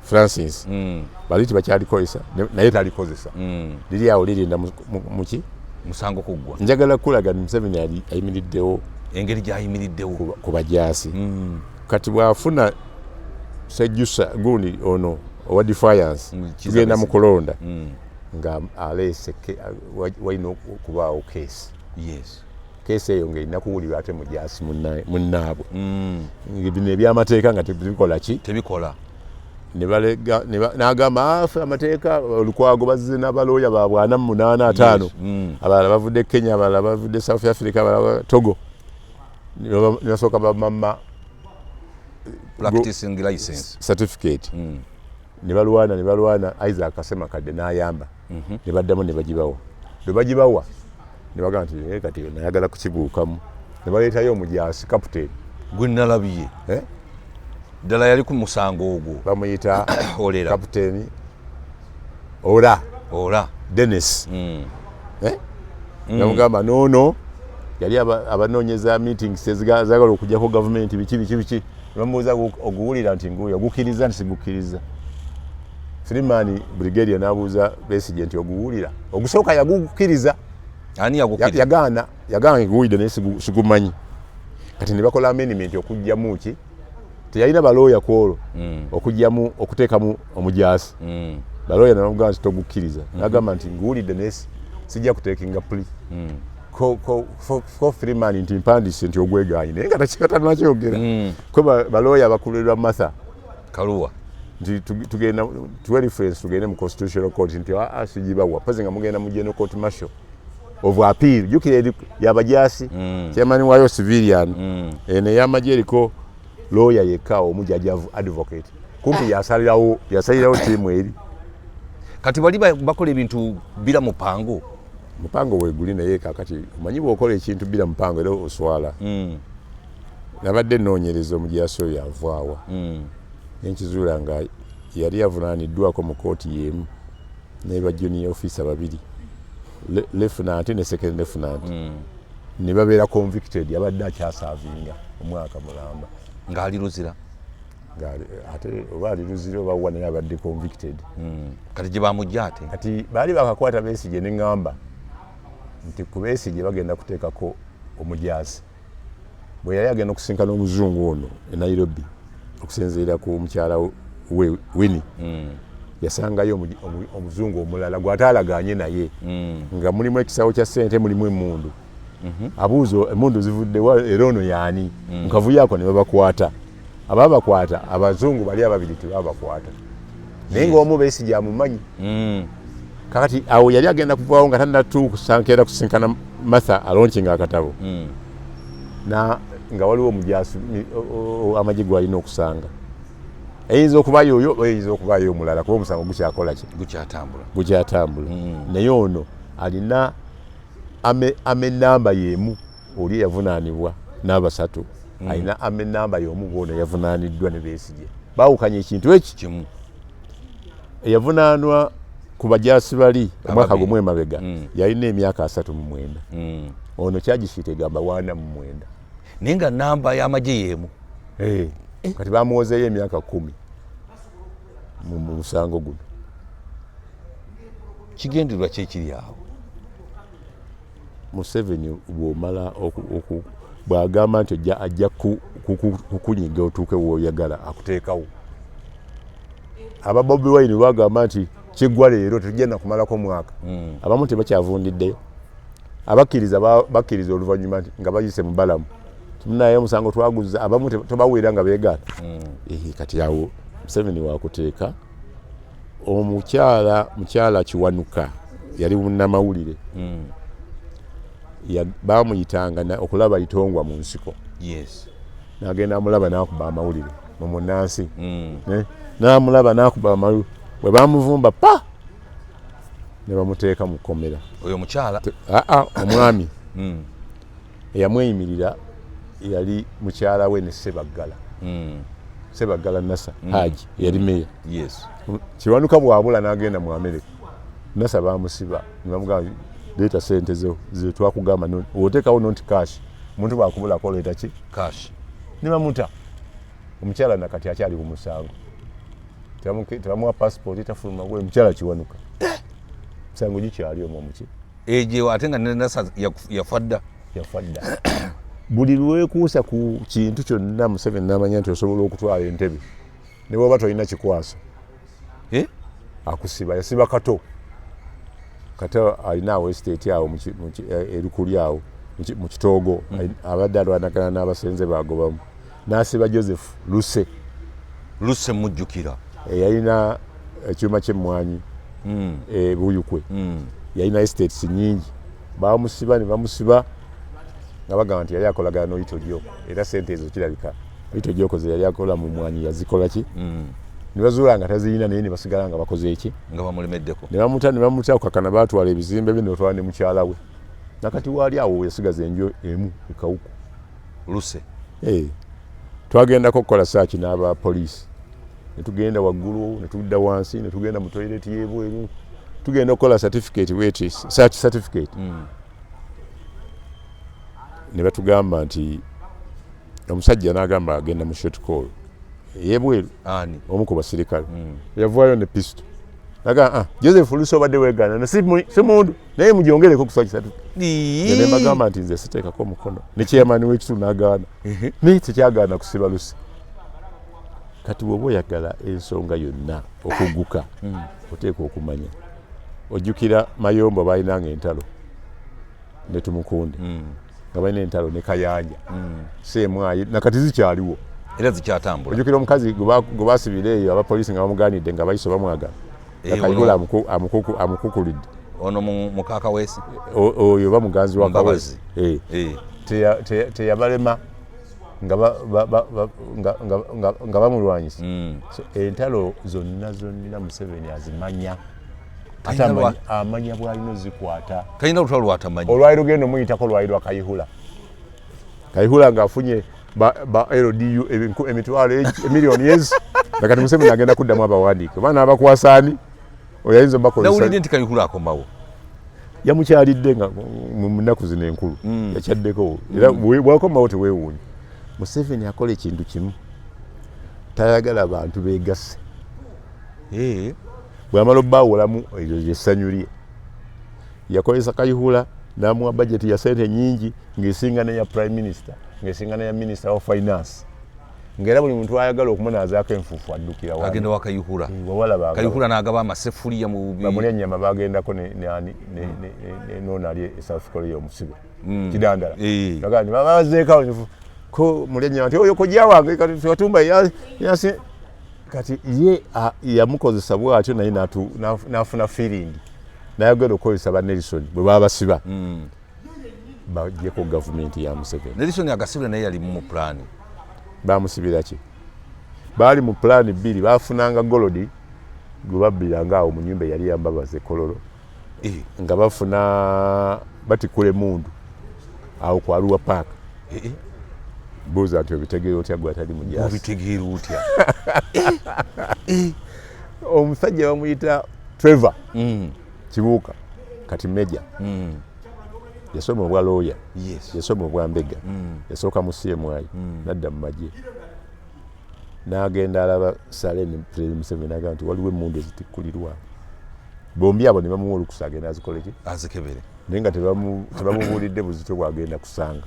Francis bali tibakyalikozesa naye talikozesa liri awo lirinda muki musango kuggwa njagala kulaga Museveni ayimiriddewo engeri gyayimiriddewo ku bajaasi kati bw'afuna Sejjusa gundi ono owa Defiance tugenda mu kulonda nga aleese walina okubaawo keesi eyo ng'erina kuwulirwa ate mujaasi munnaabwe bino ebyamateeka nga tebikola ki tebikola n'agamba afe amateeka olukwago bazze n'abalooya ba 485 abalala bavudde Kenya abalala bavudde South Africa abalala Togo ne basooka bamama practicing license certificate ne balwana Isaac Kasema kadde n'ayamba ne baddamu ne bagibawa bwe bagibawa ne bagamba nti kati nayagala kukibuukamu ne baleetayo omujaasi captain gwe nalabye ddala yali ku musango ogwo bamuyita captain Ora Dennis namugamba nono yali abanoonyeza meetings ezagala okujjako gavumenti biki bamubuuza oguwulira nti nguyo ogukiriza nti sigukkiriza Freeman Brigadier n'abuuza Besigye nti oguwulira ogusooka yagukkiriza ani yagukiriza yagana nguwulira naye sigumanyi kati ne bakola amendment okujjamu ki teyalina balooya kwolwo okujjamu okuteekamu omujaasi balooya namugamba nti togukkiriza n'agamba nti nguwulidde naye sijja kuteekinga puli ko Freeman nti mpandiise nti ogwegaanyi naye nga takikatannakyogera kwe balooya bakulirwa Martha Kaluwa nti tugenda tuwe reference tugende mu constitutional court nti sigibawa pozi nga mugenda mu general court martial of appeal jukira yabajaasi chairman wayo civilian ene yamagye eriko lawyer yekka omujajavu advocate kumpi yasalirawo tiimu eri kati bali bakola ebintu bila mupango weeguli naye kakati omanyi bw'okola ekintu bila mupango era oswala nabadde nnoonyereza omujaasi oyo avaawa nenkizuula nga yali avunaaniddwako mu kooti y'emu ne ba junior officer babiri lieutenant ne second lieutenant ne babeera convicted yabadde akyasavinga omwaka mulamba ng'ali luzira ate oba ali luzira oba wa naye abadde convicted kati gye bamujja ate kati baali bakakwata Besigye ne ŋŋamba nti ku Besigye bagenda kuteekako omujaasi bwe yali agenda okusinkana omuzungu ono e Nairobi okusinziira ku mukyala we Winnie yasangayo omuzungu omulala gw'ataalagaanye naye nga mulimu ekisawo kya ssente mulimu emmundu abuuza emmundu zivuddewa era ono yaani mukavuyo ako ne babakwata ababakwata abazungu bali ababiri tebabakwata naye ng'omu Besigye amumanyi. Kakati awo yali agenda kuvaawo nga tannatuukusankera kusinkana Martha alonkinga akatabo nga waliwo omujaasi amagye gw'alina okusanga. Eyinza okubaayo oyo oba eyinza okubaayo omulala kuba omusango gukyakola ki? Gukyatambula. Naye ono alina ame nnamba y'emu oli yavunaanibwa n'abasatu. Alina ame nnamba y'omu bw'ono yavunaaniddwa ne Besigye. Baawukanya ekintu eki kimu. Eyavunaanwa ku bajaasi bali omwaka gumu emabega yalina emyaka 39. Ono kyagishiita egamba 49. Naye nga nnamba y'amagye y'emu. Kati bamuwozeeyo emyaka 10 mu musango guno. Kigendererwa ki ekiri awo? Museveni bw'omala bw'agamba nti ajja kukunyiga otuuke w'oyagala akuteekawo. Aba Bobi Wine bagamba nti kiggwa leero tetugenda kumalako mwaka. Abamu tebakyavundiddeyo. Abakkiriza bakkiriza oluvannyuma nga bayise mu balamu. Naye omusango twaguza abamu tebawera nga beegaana. Kati awo Museveni waakuteeka mukyala Kiwanuka yali munnamawulire. Baamuyitanga okulaba itongwa mu nsiko. N'agenda amulaba n'akuba amawulire mu munnansi. N'amulaba n'akuba amawulire. Bwe baamuvumba pa ne bamuteeka mu kkomera. Oyo mukyala? Omwami eyamweyimirira yali mukyala we ne Sebaggala Nasa Haji yali meya. Kiwanuka bw'abula n'agenda mu Amerika. Nasa baamusiba ne bamugamba leeta sente zo ze twakugamba oteekawo noti cash. Omuntu bw'akubulako leeta ki? Cash. Ne bamuta. Omukyala nakati akyali ku musango. Tebamuwa passport tafuluma gwe mukyala Kiwanuka. Musango gikyali omwo muki. Eje ate nga Nasa yafadda. Buli lwekuusa ku kintu kyonna Museveni n'amanya nti osobola okutwala entebe. Ne bw'oba tolina kikwasa. Akusiba yasiba Kato. Kato alina estate awo erukuli awo mu Kitoogo. Abadde alwanagana n'abasenze bagobamu. N'asiba Joseph Luse mujjukira. Yalina ekyuma ky'emmwanyi Buyukwe. Yalina estates nyingi. Bamusiba ne bamusiba nga bagamba nti yali akolagana n'Oyito Gyoko. Era sente ezo kirabika Oyito Gyoko ze yali akola mu mmwanyi yazikola ki? Ne bazuula nga tazirina naye ne basigala nga bakoze eki? Nga bamulemeddeko. Ne bamuta kakana baatwala ebizimbe bye ne batwala ne mukyala we. Nakati waali awo yasigaza enju emu ekawuku. Luse. Twagendako okukola saaki n'aba poliisi. Ne tugenda waggulu ne tudda wansi ne tugenda mu toilet y'ebweru. Tugenda okukola certificate search certificate. Ne batugamba nti omusajja n'agamba agenda mu short call. Yebweru omu ku basirikale yavaayo ne pistol. Naga Joseph Luse obadde weegaana ne si mundu naye mugyongereko ku search certificate. Ne bagamba nti nze siteekako omukono. Ne chairman w'ekitundu n'agaana. Naye tekyagaana kusiba Luse. Kati bw'oba oyagala ensonga yonna okugguka oteeka okumanya. Ojjukira Mayombo baalinanga entalo ne Tumukunde nga balina entalo ne Kayanja Seemwayi nakati zikyaliwo era zikyatambula. Ojjukira omukazi gwe baasibira eyo abapoliisi nga bamugaanidde nga bayiso bamwagala Kayihula amukukulidde. Ono muka Kaweesi oyo bamuganzi wa Kaweesi teyabalema nga bamulwanyisa. Entalo zonna Museveni azimanya. Amanya bw'alina zikwata. Talina lutalo lwatamanyi. Olwaliro genda omuyitako olwaliro Kayihula. Kayihula ng'afunye ba LDU emitwalo emiliyoni ezi. Nakati Museveni agenda kuddamu abawandiike. Baana abakwasaani oyinza bakozesa. Nawulidde nti Kayihula akomawo. Yamukyalidde nga mu nnaku zino enkulu. Yakyaddeko. Era bw'akomawo teweewuunya. Museveni akola ekintu kimu. Tayagala bantu beegasse. Bw'amala obbaawulamu eryo ly'essanyu lye. Yakozesa Kayihula n'amuwa budget ya ssente nnyingi ng'esinga n'eya Prime Minister, ng'esinga n'eya Minister of Finance. Ng'era buli muntu ayagala okumunaazaako enfuufu addukira wano. Agenda wa Kayihula. Kayihula n'agaba amaseffuliya mu bubi. Bamulya ennyama bagendako n'ono ali e South Korea omusibe. Kidandala. Nagamba nti babazeeko ko mulya ennyama nti oyo kojja wange kati watumba yasi kati ye yamukozesa bwatyo naye nafuna feeling nayagala okukozesa ba Nelson bwe baba basiba bajjeko gavumenti ya Museveni. Nelson agasibira naye yali mu plan. Bamusibira ki? Bali mu plan bbiri, bafunanga golodi gwe babbiranga awo mu nnyumba yali yambabaze Kololo. Nga bafuna batikule mundu awo kwa Arua Park. Buza ati obitegeera otya gwe atali mujaasi. Obitegeera otya? Omusajja bamuyita Trevor Kibuuka kati Meja. Yasoma obwa lawyer. Yes. Yasoma obwa mbega. Yasooka mu CMI. Nadda mu magye. N'agenda alaba Saleni President Museveni n'agamba nti waliwo emmundu ezitikulirwa. Bombi abo ne bamuwa olukusa agenda azikole ki? Azikebere. Naye nga tebamubuulidde buzito bwagenda kusanga.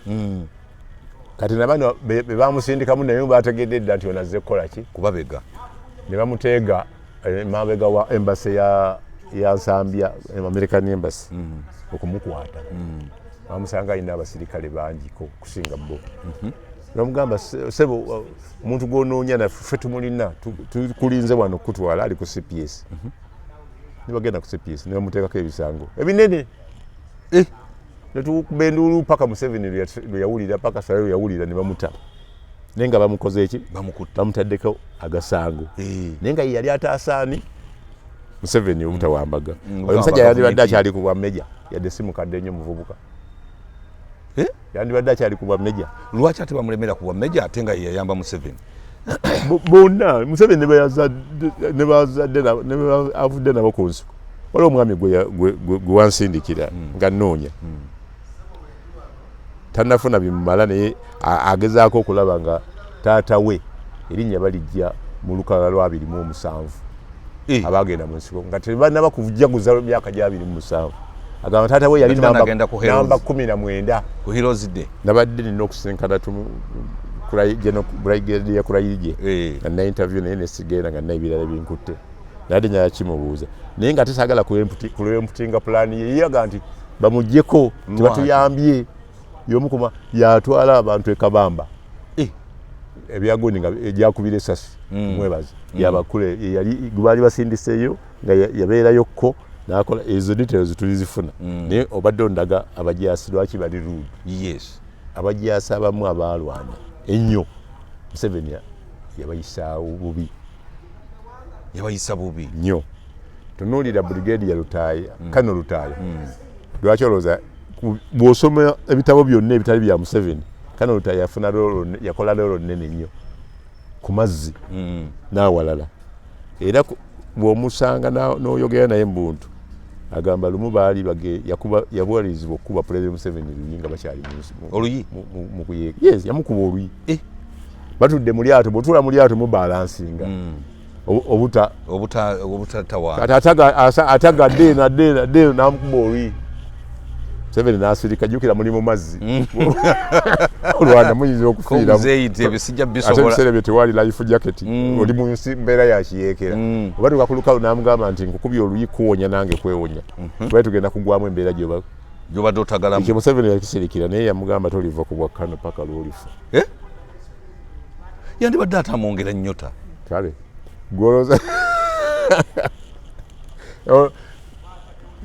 Kati nabano be bamusindikamu naye bategedde dda nti onazze kukola ki? Kubabega. Ne bamuteega mabega wa embassy ya Zambia, American Embassy. Okumukwata. Bamusanga alina abasirikale bangiko kusinga bo. Namugamba sebo omuntu gw'onoonya naffe tumulina tukulinze wano kutwala ali ku CPS. Nibagenda ku CPS ne bamuteekako ebisango ebinene. Netukuba enduulu paka Museveni lwe yawulira paka Sala lwe yawulira ne bamuta. Naye nga bamukoze eki? Bamutaddeko agasango. Naye nga yali ataasaani Museveni obutawambaga. Oyo musajja yandibadde akyali ku bwa Meja yadde si mukadde nnyo muvubuka. Yandibadde akyali ku bwa Meja. Lwaki ate bamulemera ku bwa Meja ate nga yayamba Museveni? Bonna Museveni ne avudde nabo ku nsiko. Waliwo omwami gwe wansindikira nga nnoonya. Tannafuna bimumala naye agezaako okulaba nga taata we erinnya balijja mu lukalala lwa 27. Abagenda mu nsiko nga tebannaba kujaguza myaka gya 27. Agamba taata we yali namba 19 ku Heroes Day. Nabadde nina okusinkana Brigadier Kurayirye nga nina interview naye nesigenda nga nina ebirala binkutte. Nadde nyaya kimubuuza naye nga tesagala kulemputinga pulaani ye yaga nti bamuggyeko tebatuyambye y'omukuma yatwala abantu ekabamba ebyagoni nga egyakubira esasi mwebazi yabakule baali basindiseeyo nga yabeerayo kko nakola ezo details tulizifuna naye obadde ondaga abajaasi lwaki bali rude. Yes. Abajaasi abamu abaalwana ennyo Museveni yabayisaawo bubi. Yabayisa bubi nnyo. Tunuulira Brigadier Lutaaya Kano Lutaaya lwaki olowooza bw'osoma ebitabo byonna ebitali bya Museveni Kano Lutaaya yakola loolo nnene nnyo ku mazzi n'awalala era bw'omusanga n'oyogera naye mbuntu agamba lumu baali yabuwalirizibwa okukuba President Museveni luyi nga bakyali oluyi mu kuyeeka. Yes, yamukuba oluyi. Batudde mu lyato bw'otuula mu lyato mubalansinga obutatawaana atagadde n'amukuba oluyi. Museveni n'asirika jjukira muli mu mazzi olwana muyinza okufiiramu ate ebiseera bye tewali life jacket oli mu nsi mbeera ya kiyeekera oba tuka ku lukalu n'amugamba nti nkukubye oluyi kuwonya nange kwewonya kuba tugenda kugwamu embeera gy'obadde otagalamu. Ekyo Museveni yakisirikira naye yamugamba toliva ku bwa Kano paka lw'olifa. Yandibadde atamwongera nnyota kale gwolooza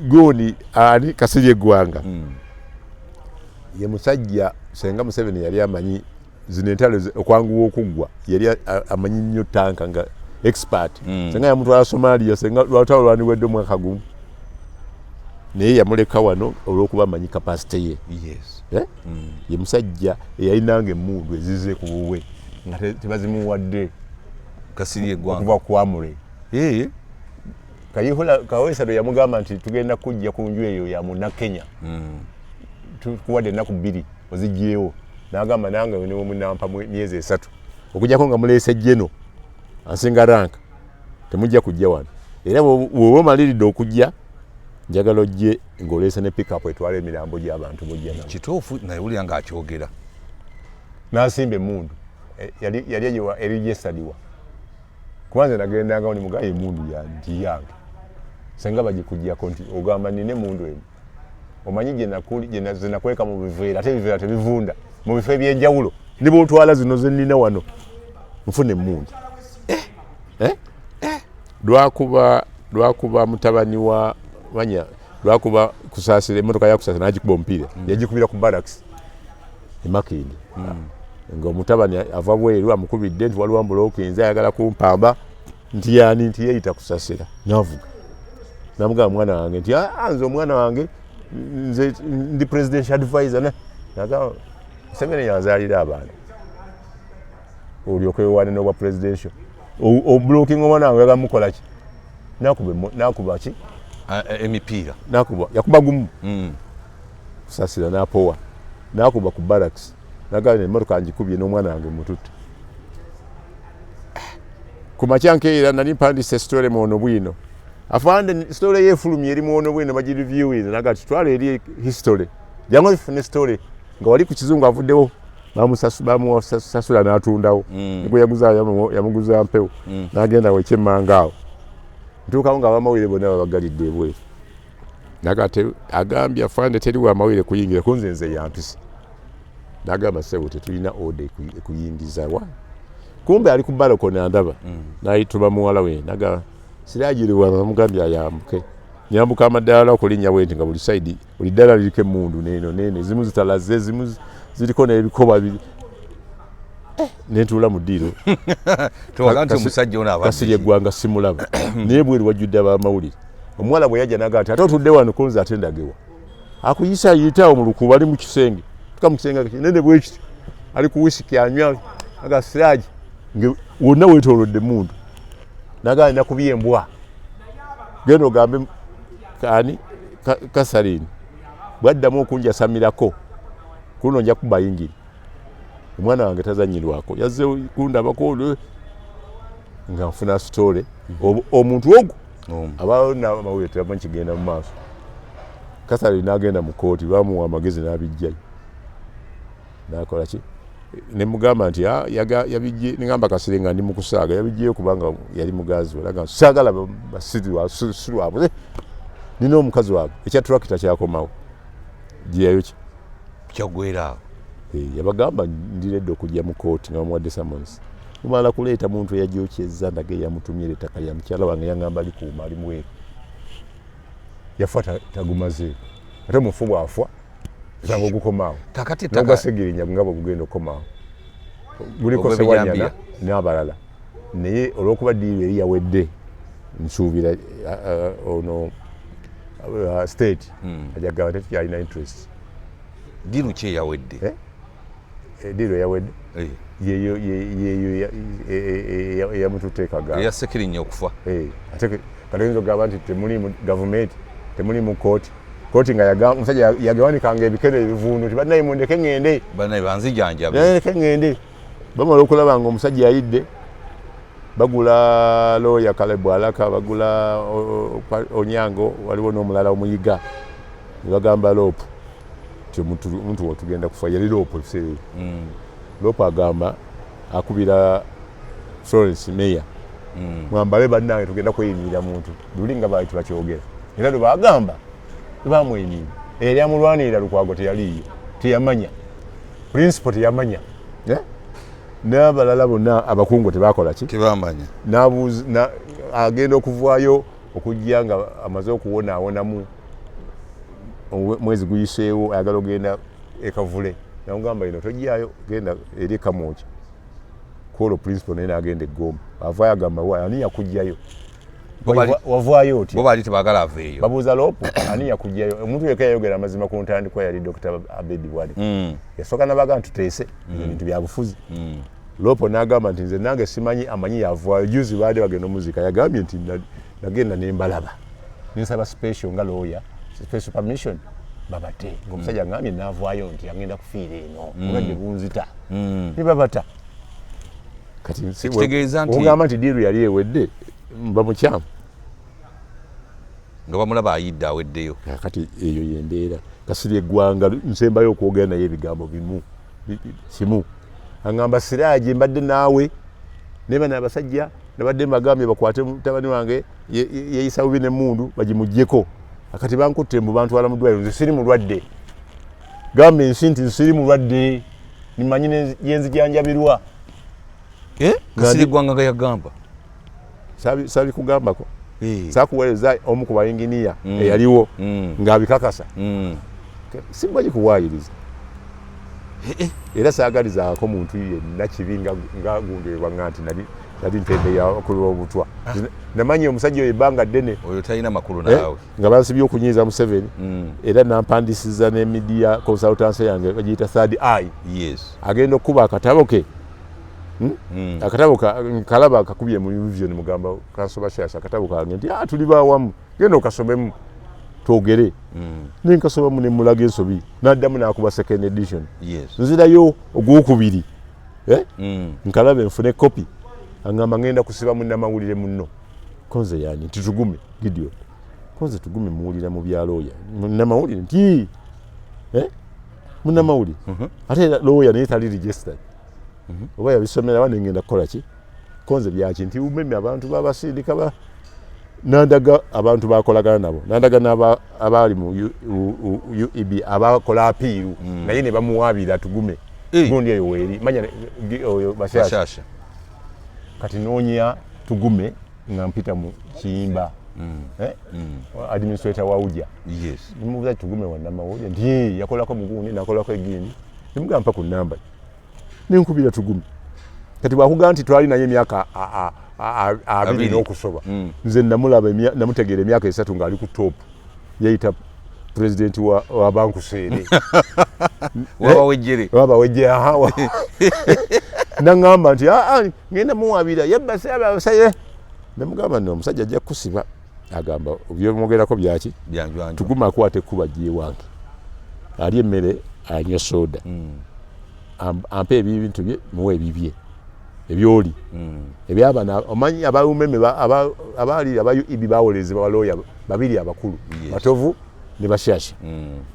Goni ani Kasirye Gwanga ye musajja senga Museveni yali amanyi zino entalo okwanguwa okuggwa yali amanyi nnyo tanka nga expert senga yamutwala Somalia senga lwatalo lwaniwedde omwaka gumu naye yamuleka wano olw'okuba amanyi capacity ye. Yes. Ye musajja eyalinanga emmundu ezize ku buwe nga tebazimuwadde Kasirye Gwanga okuva ku Amule. Kawesero yamugamba nti tugenda kujja ku nju eyo ya Munnakenya tukuwadde ennaku 2 ozigyewo n'agamba nange niwo munampa myezi 3 okujjako nga muleese jeno ansinga rank temujja kujja wano era bw'oba omaliridde okujja njagala ojje ng'oleese ne pick up etwala emirambo gy'abantu bojja nabo. Kituufu naye wulira ng'akyogera n'asimba emmundu yali egiwa erigisaliwa kubanze nagendanga oni mugaye emmundu yange senga bagikujjako nti ogamba nina emmundu emu omanyi gye nakweka mu biveera ate ebiveera tebivunda mu bifo ebyenjawulo ne bw'otwala zino ze nnina wano nfuna emmundu lwakuba mutabani wa manya lwakuba kusasira emotoka ya kusasira najikuba omupiira yagikubira ku barracks emakindi nga omutabani ava bweru amukubidde nti waliwo ambulokinze ayagala kumpamba nti yani nti yeyita kusasira navuga namugamba mwana wange nti nze omwana wange nze ndi presidential advisor naga Museveni yanzalira abaana olyoke wane n'obwa presidential obloking omwana wange yagamukola ki nakuba ki emipiira yakuba gumu kusasira napowa nakuba ku barracks nagala emmotoka njikubye n'omwana wange mututte ku makyankeera nali mpandise story muono bwino afande story yefulumye eri muono bwino bagiriviewing naga tutwala eri history jango ifune story nga wali ku kizungu avuddewo bamusasula n'atundawo niko yamuguza mpewo n'agenda wekyemmanga awo ntuukawo nga abamawulire bonna babagalidde ebweru naga agambye afande teri wamawulire kuyingira kunze nze yampisa nagamba sebo tetulina order ekuyingiza wa kumbe ali ku balcony andaba nayituma muwala we naga siragiriwa namugambye ayambuke nyambuka amadala okulinnya bwenti nga buli side buli ddala liriko emundu nene zimu zitalaze zimu ziriko n'ebikoba biri netula mu ddiiro towaganti omusajja ono abadde kasirye eggwanga simulaba naye bweru wajjudde abamawulire omuwala bwe yajja naga ati ate otudde wano kunze ate ndagewa akuyisa ayitawo mu lukuba ali mu kisenge tuka mu kisenge nene bwekiti ali ku wisiki anywa naga Siraji wonna weetoolodde mundu naga nakubye embwa genda ogambe kani Kasarine bwaddamu okunjasamirako kuno nja kubayingiri omwana wange tazanyirwako yazze kundabako nga nfuna story omuntu ogwo abawo namawulire tebamanyi kigenda mu maaso Kasarine n'agenda mu kooti bamuwa amagezi n'abijjayo nakola ki nemugamba nti yabijje ningamba Kasirye nga ndi mu kusaaga yabijjeyo kubanga yali mugazi we naga saagala basiri abo nina omukazi waabwe ekya tractor kyakomawo giyayo ki kyagwera awo yabagamba ndiredde okujja mu kooti nga bamuwadde summons kumala kuleeta muntu eyajokyezza ndage yamutumira ettaka lya mukyala wange yangamba likuuma ali mweru yafa tagumaze ate mufu bwafwa zangu ogukomaawo nogasegirinya ngabo gugenda okukomaawo guliko Sewanyana n'abalala naye olw'okuba ddiiro eri yawedde nsuubira ono state ajagamba tetukyalina interest ddiiro ki eyawedde ddiiro eyawedde yeyo eyamututeekaga eyasekirinya okufa ate katoyinza okugamba nti temuli mu gavumenti temuli mu kooti kooti nga omusajja yagawanikanga ebikere ebivuunu ti bannaye mundeke ŋŋende bannaye banzijanjabe ndeke ŋŋende bamala okulaba nga omusajja yayidde bagula looya Kalebu Alaka bagula Onyango waliwo n'omulala omuyiga ne bagamba Loopu ti omuntu wotugenda kufa yali Loopu ebiseera Loopu agamba akubira Florence Meya mwambale bannange tugenda kweyimirira muntu luli nga baali tubakyogera era lwe bagamba bamwenyini eri amulwanirira Lukwago teyaliyo teyamanya principal teyamanya n'abalala bonna abakungu tebakola ki tebamanya agenda okuvaayo okujja nga amaze okuwonaawonamu mwezi guyiseewo ayagala ogenda ekavule namugamba ino tojjayo genda eri Kamwoki kwolwo principal naye n'agenda eggomba avaayo agamba ani yakujjayo wavaayo otya bo baali tebagala aveeyo babuuza Loopu ani yakujjayo omuntu yekka yayogera amazima ku ntandikwa yali Dr. Abedi Bwale yasooka nabaga ntuteese ebintu byabufuzi Loopu n'agamba nti nze nange simanyi amanyi yavaayo juzi baade bagenda omuzika yagambye nti nagenda nembalaba ninsaba special nga lawyer special permission babate ng'omusajja ngambye naavaayo nti agenda kufiira eno obadde bunzita nebabata kati ogamba nti diiru yali ewedde bamukyamu nga bamulaba ayidde aweddeyo kati eyo yembeera Kasirye eggwanga nsembayo okwogera naye ebigambo bimu kimu agamba Siraaji mbadde naawe neba n'abasajja nabadde mbagambye bakwate mutabani wange yeyisa bubi n'emmundu bagimuggyeko akati bankutte mbu bantwala mu ddwaliro nze siri mulwadde gamba ensi nti nsiri mulwadde nimanyi yenzijanjabirwa Kasirye eggwanga nga yagamba sabi kugambako sakuweereza omu ku bayinginiya eyaliwo ng'abikakasa simba gikuwaayiriza era saagalizaako muntu yenna kibi nga gundeebwanga nti nali ntembeya okuliwa obutwa namanyi omusajja oyo ebbanga ddene oyo talina makulu naawe nga bansibye okunyiiza Museveni era nampandisiza ne media consultancy yange bagiyita Third Eye agenda okuba akatabo ke akatabo kalaba kakubye mu vision mugamba kansoba shasha akatabo kange nti tuli bawamu genda okasomemu twogere nenkasobamu ne mulaga ensobi n'addamu n'akuba second edition nzirayo ogwokubiri nkalabe nfune copy angamba ngenda kusiba munnamawulire munno konze yani nti tugume Gideon konze tugume muwulira mu byalooya munnamawulire nti munnamawulire ate looya naye tali registered oba yabisomera wano ngenda kukola ki konze byaki nti umeme abantu babasindika nandaga abantu bakolagana nabo nandaga n'abali mu UEB abakola apiiru naye ne bamuwaabira tugume gundi eyo weeri manya oyo bashasha kati noonya tugume nga mpita mu kiyimba administrator wa Uja nimubuuza tugume wannamawulire nti yakolako mugundi nakolako egindi nimugamba ku namba ninkubira tugume kati bwakugamba nti twali naye emyaka abiri n'okusoba nze namutegeera emyaka 3 ng'ali ku top yayita president wa bankuseere wabawejjere nangamba nti ngenda muwabira yebbasaye namugamba nti omusajja ajja kusiba agamba byomwogerako byaki tuguma akwata ekkuba gye wange ali emmere anywa soda ampe ebintu bye muwe ebibye ebyoli ebyabana omanyi abawumeme abali abayu ibi bawolezebwa balooya babiri abakulu batovu ne bashasha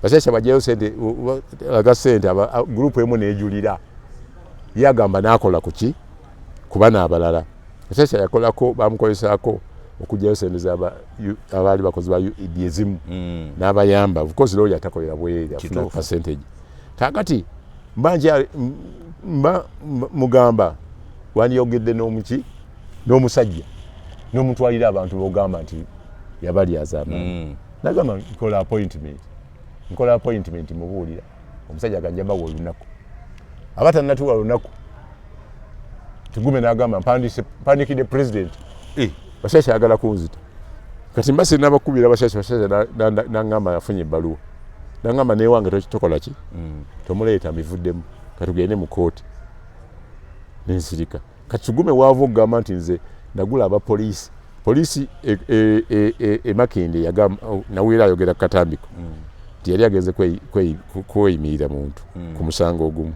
bashasha bajeyo sente aga sente group emu nejulira yagamba nakola kuki kubana abalala bashasha yakolako bamukolesaako okujeyo sente zaba abali bakozi ba UED ezimu n'abayamba of course looya atakolera bwere afuna percentage takati mbanja mugamba wandiyogedde n'omusajja n'omutwalira abantu bogamba nti yabali azamaani nagamba nkola appointment mubuulira omusajja aganjamba olunaku abatanatuwa lunaku tugume nagamba mpandikidde president bashasha ayagala kunzita kati mbasi nabakubira bashasha nangamba afunye ebbaluwa nangamba newange tokola ki tomuleeta mivuddemu katugende mu kooti nensirika katugume waava okugamba nti nze nagula abapoliisi polisi Makindye yagamba nawira ayogera Katambiko nti yali agenze kweyimirira muntu ku musango ogumu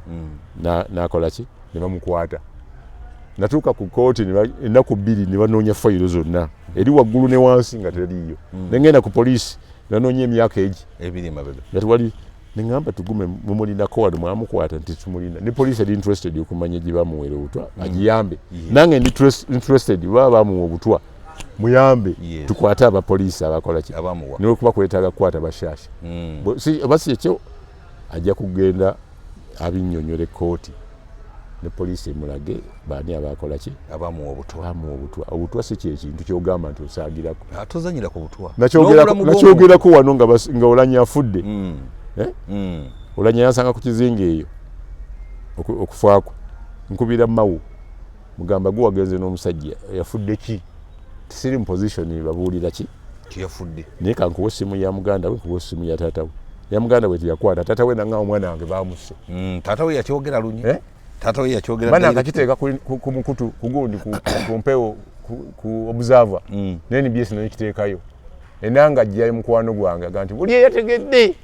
nakola ki ne bamukwata natuuka ku kooti ennaku 2 ne banoonya fayiro zonna eri waggulu ne wansi nga teriiyo nengenda ku polisi nanoonya emyaka egi ebiri mabega yatwali nengamba tugume mumulinako wano mwamukwata nti tumulina ne polisi eri interested okumanya gye bamuwera obutwa agiyambe nange ndi interested baba bamuwa obutwa muyambe tukwate abapoliisi abakola ki niwe kuba kwetaaga kukwata bashasha basi ekyo ajja kugenda abinnyonnyola ekkooti ne polisi emulage baani abakola ki abamuwa obutwa si kyekintu kyogamba nti osaagirako tozanyira ku butwa nakyogerako wano nga olanya afudde olanya yansanga ku kizinga eyo okufaako nkubira mawu mugamba gwe wagenze n'omusajja yafudde ki tisiri mu position babuulira ki kiyafudde naye kankuwa essimu ya muganda we nkuwa essimu ya taata we ya muganda we teyakwata taata we nanga omwana wange bamusse taata we yakyogera lunyi taata we yakyogera bana akakiteeka ku mukutu kugundi ku mpewo ku observer NBS nayo kiteekayo enanga ajjayo mukwano gwange aga nti buli eyategedde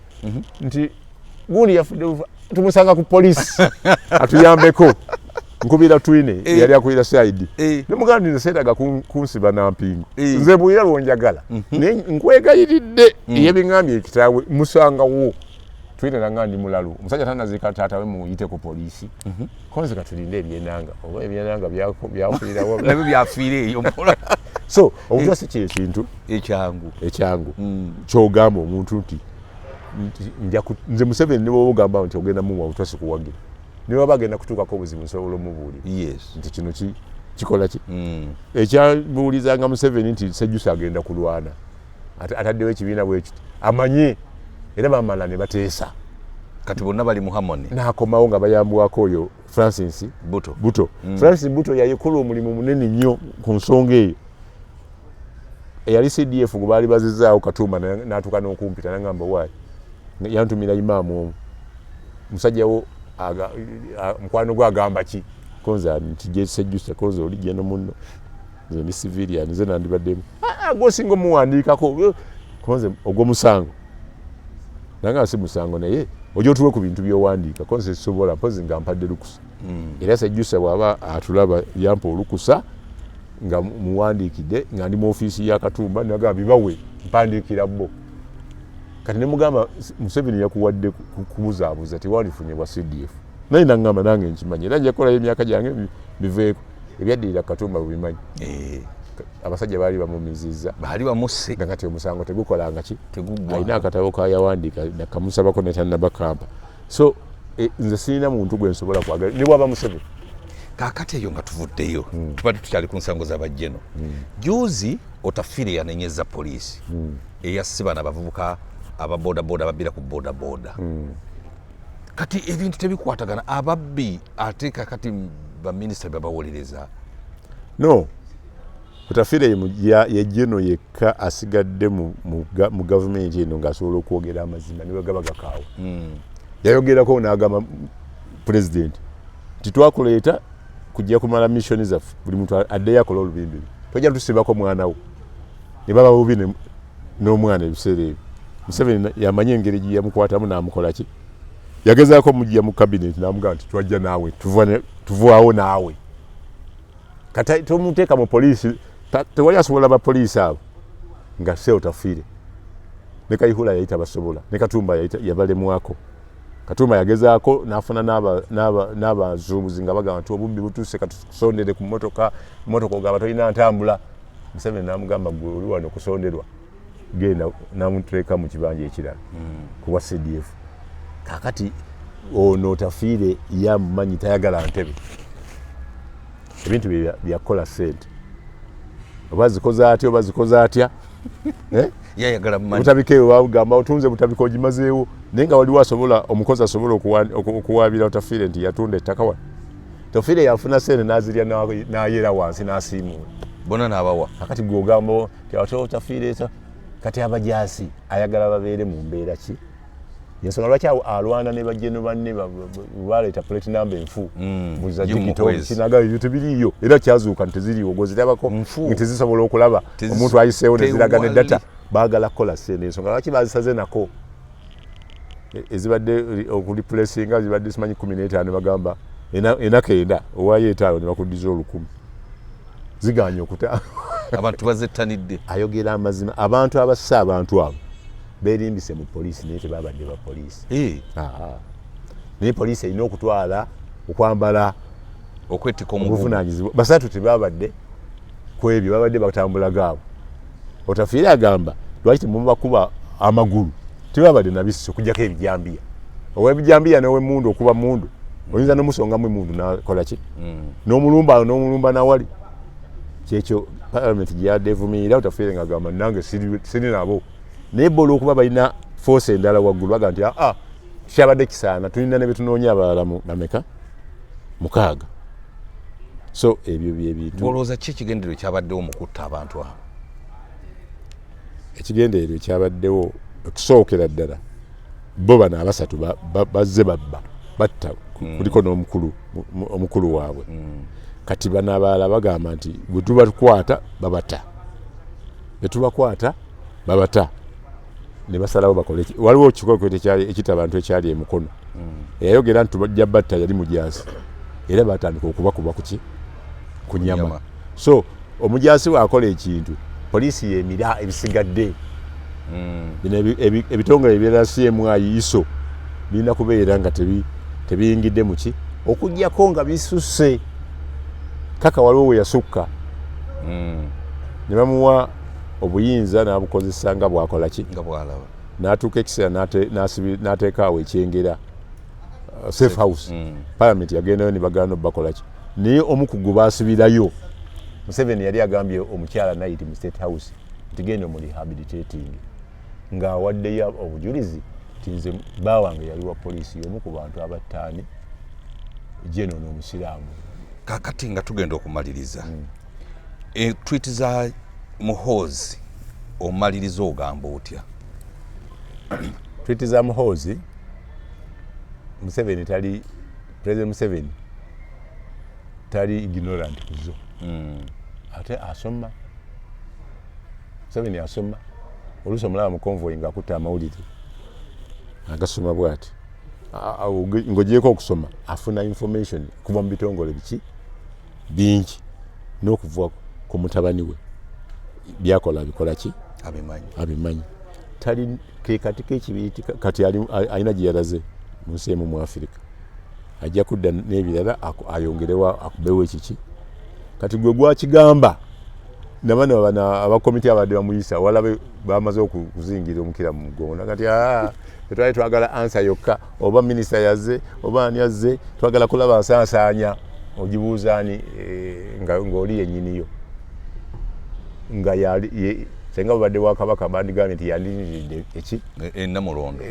nti gundi yafudde tumusanga ku polisi atuyambeko nkubira twine yali akwira side ne muganda nze seetaga kunsiba na mpingo nze bwira lwonjagala nkwegayiridde yebingambye ekitaawe musanga wo twine nangandi mulalu omusajja tanazika taata we muyite ku polisi konze katulinde ebyenanga oba ebyenanga byakwirawo nabyo byafiire eyo mpola so obutwa si kyekintu ekyangu kyogamba omuntu nti nze Museveni ne bwoba ogamba nti ogenda muwa obutwa si kuwagira niwe bagenda kutuukako obuzibu nsobola omubuulira nti kino kikola ki ekyabuulizanga Museveni nti Sejjusa agenda kulwana ataddewo ekibiina bwekiti amanye era bamala ne bateesa kati bonna bali mu harmony n'akomawo nga bayambwako oyo Francis Buto. Francis Buto yayikola omulimu munene nnyo ku nsonga eyo eyali CDF gwe baali bazizaawo Katumba n'atuuka n'okumpita n'agamba waayi yantumira imaamu omu musajja wo mukwano gwe agamba ki konza nti je Sejjusa konza oli gye no munno nze ndi civilian nze nandibaddemu gwosinga omuwandiikako konze ogw'omusango nanga si musango naye ojo tuwe ku bintu byowandiika konze sobola mpozi nga mpadde lukusa era Sejjusa bw'aba atulaba yampa olukusa nga muwandiikidde nga ndi mu ofiisi ya Katumba naga bibawe mpandiikira bo kati ne mugamba Museveni yakuwadde kubuzaabuza tewandifunye bwa CDF naye nangamba nange nkimanyi era njakola emyaka gyange biveeko ebyaddirira Katumba bubimanyi abasajja baali bamumizizza baali bamusse nga kati omusango tegukolanga ki tegugwa alina akatabo kayawandiika nakamusabako netannabakamba so nze sirina muntu gwe nsobola kwagala ne bwaba Museveni kakati eyo nga tuvuddeyo tubadde tukyali ku nsango z'abajjeno juzi Otafiire yanenyeza poliisi eyasse bano abavubuka ababodaboda ababbira ku bodaboda kati ebintu tebikwatagana ababbi ate kakati baminisita babawolereza no Otafiire yejjeno yekka asigadde mu gavumenti eno ng'asobola okwogera amazima niwe gaba gakaawa yayogerako n'agamba pulezidenti nti twakuleeta kujja kumala missioni zaffe buli muntu addeyo akola olubimbi tojja tusibako mwana wo ne baba bubi n'omwana ebiseera ebyo Museveni yamanye engeri gye yamukwatamu n'amukola ki yagezaako mujja mu kabineti n'amugamba nti twajja naawe tuvaawo naawe kati tomuteeka mu poliisi tewali asobola bapoliisi abo nga se Otafiire ne Kayihura yayita basobola ne Katumba yabalemwako Katumba yagezaako n'afuna n'abazunguzi nga bagamba nti obubbi butuuse katusondere ku mmotoka ogamba tolina ntambula Museveni n'amugamba gwe oli wano kusonderwa genda n'amuteeka mu kibanja ekirala kuwa CDF kakati ono Otafiire yamumanyi tayagala ntebe ebintu byakola sente oba zikoze atya yayagala mumanyi butabikeewo bagamba otunze butabika ogimazeewo naye nga waliwo omukozi asobola okuwaabira Otafiire nti yatunda ettaka wano Otafiire yafuna sente n'azirya n'ayera wansi n'asiimuula bona n'abawa kakati gw'ogamba ti Otafiire kati abajaasi ayagala babeere mu mbeera ki yensonga lwaki alwana ne bajjeno banne baleeta plate number enfu buliza digito kinaga ebyo tebiriiyo era kyazuuka nteziriiwo gozirabako ntezisobola okulaba omuntu ayiseewo neziraga ne data baagala kukola sente ensonga lwaki bazisaze nako ezibadde okuliplacinga zibadde simanyi 15 bagamba enakenda owayo etaano ne bakuddiza 1000 ziganye okuta abantu bazettanidde ayogera amazima abantu abassa abantu abo berimbise mu poliisi naye tebabadde ba poliisi naye poliisi erina okutwala okwambala okwetika obuvunanyizibwa basatu tebabadde ku ebyo babadde batambula gaabo Otafiire agamba lwaki temubakuba amagulu tebabadde nabisiso okujjako ebijambiya ow'ebijambiya n'ow'emmundu okuba mundu oyinza n'omusongamu emmundu nakola ki n'omulumba nawali kyekyo palamenti gye yadevumirira Otafiire ng'agamba nange siri nabo naye bola okuba balina force endala waggulu baga nti kyabadde kisaana tulina ne betunoonya abalala bameka 6 so ebyo byebintu olowooza ki ekigendererwa kyabaddewo mu kutta abantu abo ekigendererwa kyabaddewo okusookera ddala bo bano abasatu bazze batta kuliko n'omukulu waabwe kati bano abalala bagamba nti bwe tubakwata babata ne basalawo bakole waliwo ekikokyo ekita abantu ekyali emukono eyayogera nti bajja batta yali mujaasi era batandika okubakuba ku nyama so omujaasi waakola ekintu poliisi yemira ebisigadde bino ebitongole ebirala CMI iso birina kubeera nga tebiyingidde muki okugjako nga bisusse kaka waliwo we yasukka ne bamuwa obuyinza n'abukozesa nga bwakola ki nga bwalaba n'atuuka ekiseera n'ateeka awo ekyengera safe house parliament yagendayo ne bagaana bakola ki naye omukugu baasibirayo Museveni yali agambye omukyala Knight mu State House nti genda mu rehabilitating ng'awaddeyo obujulizi nti nze bba wange yali wa poliisi y'omu ku bantu abattaani jeno n'omusiraamu. Kakati nga tugenda okumaliriza tweet za Muhoozi omaliriza ogamba otya? Tweet za Muhoozi, Museveni tali, President Museveni tali ignorant kuzo. Ate asoma. Museveni asoma. Oluusi omulaba mu convoy ng'akutte amawulire agasoma bw'ati. Ng'ogyeko okusoma afuna information kuva mu bitongole biki bingi n'okuva ku mutabani we byakola abikola ki abimanyi. Tali kati k'ekibiiti kati alina gye yalaze mu nsi emu mu Afirika ajja kudda n'ebirala ayongerewo akubewo ekiki kati gwe gwakigamba nabano abakomiti abadde bamuyisa walabe bamaze okuzingira omukira mu mugongo kati twali twagala ansa yokka oba minisita yazze oba ani yazze twagala kulaba nsaasaanya ogibuuzaani ng'oli yennyiniyo nga yali senga babadde wa Kabaka bandigambye nti yandiniridde eki Namulondo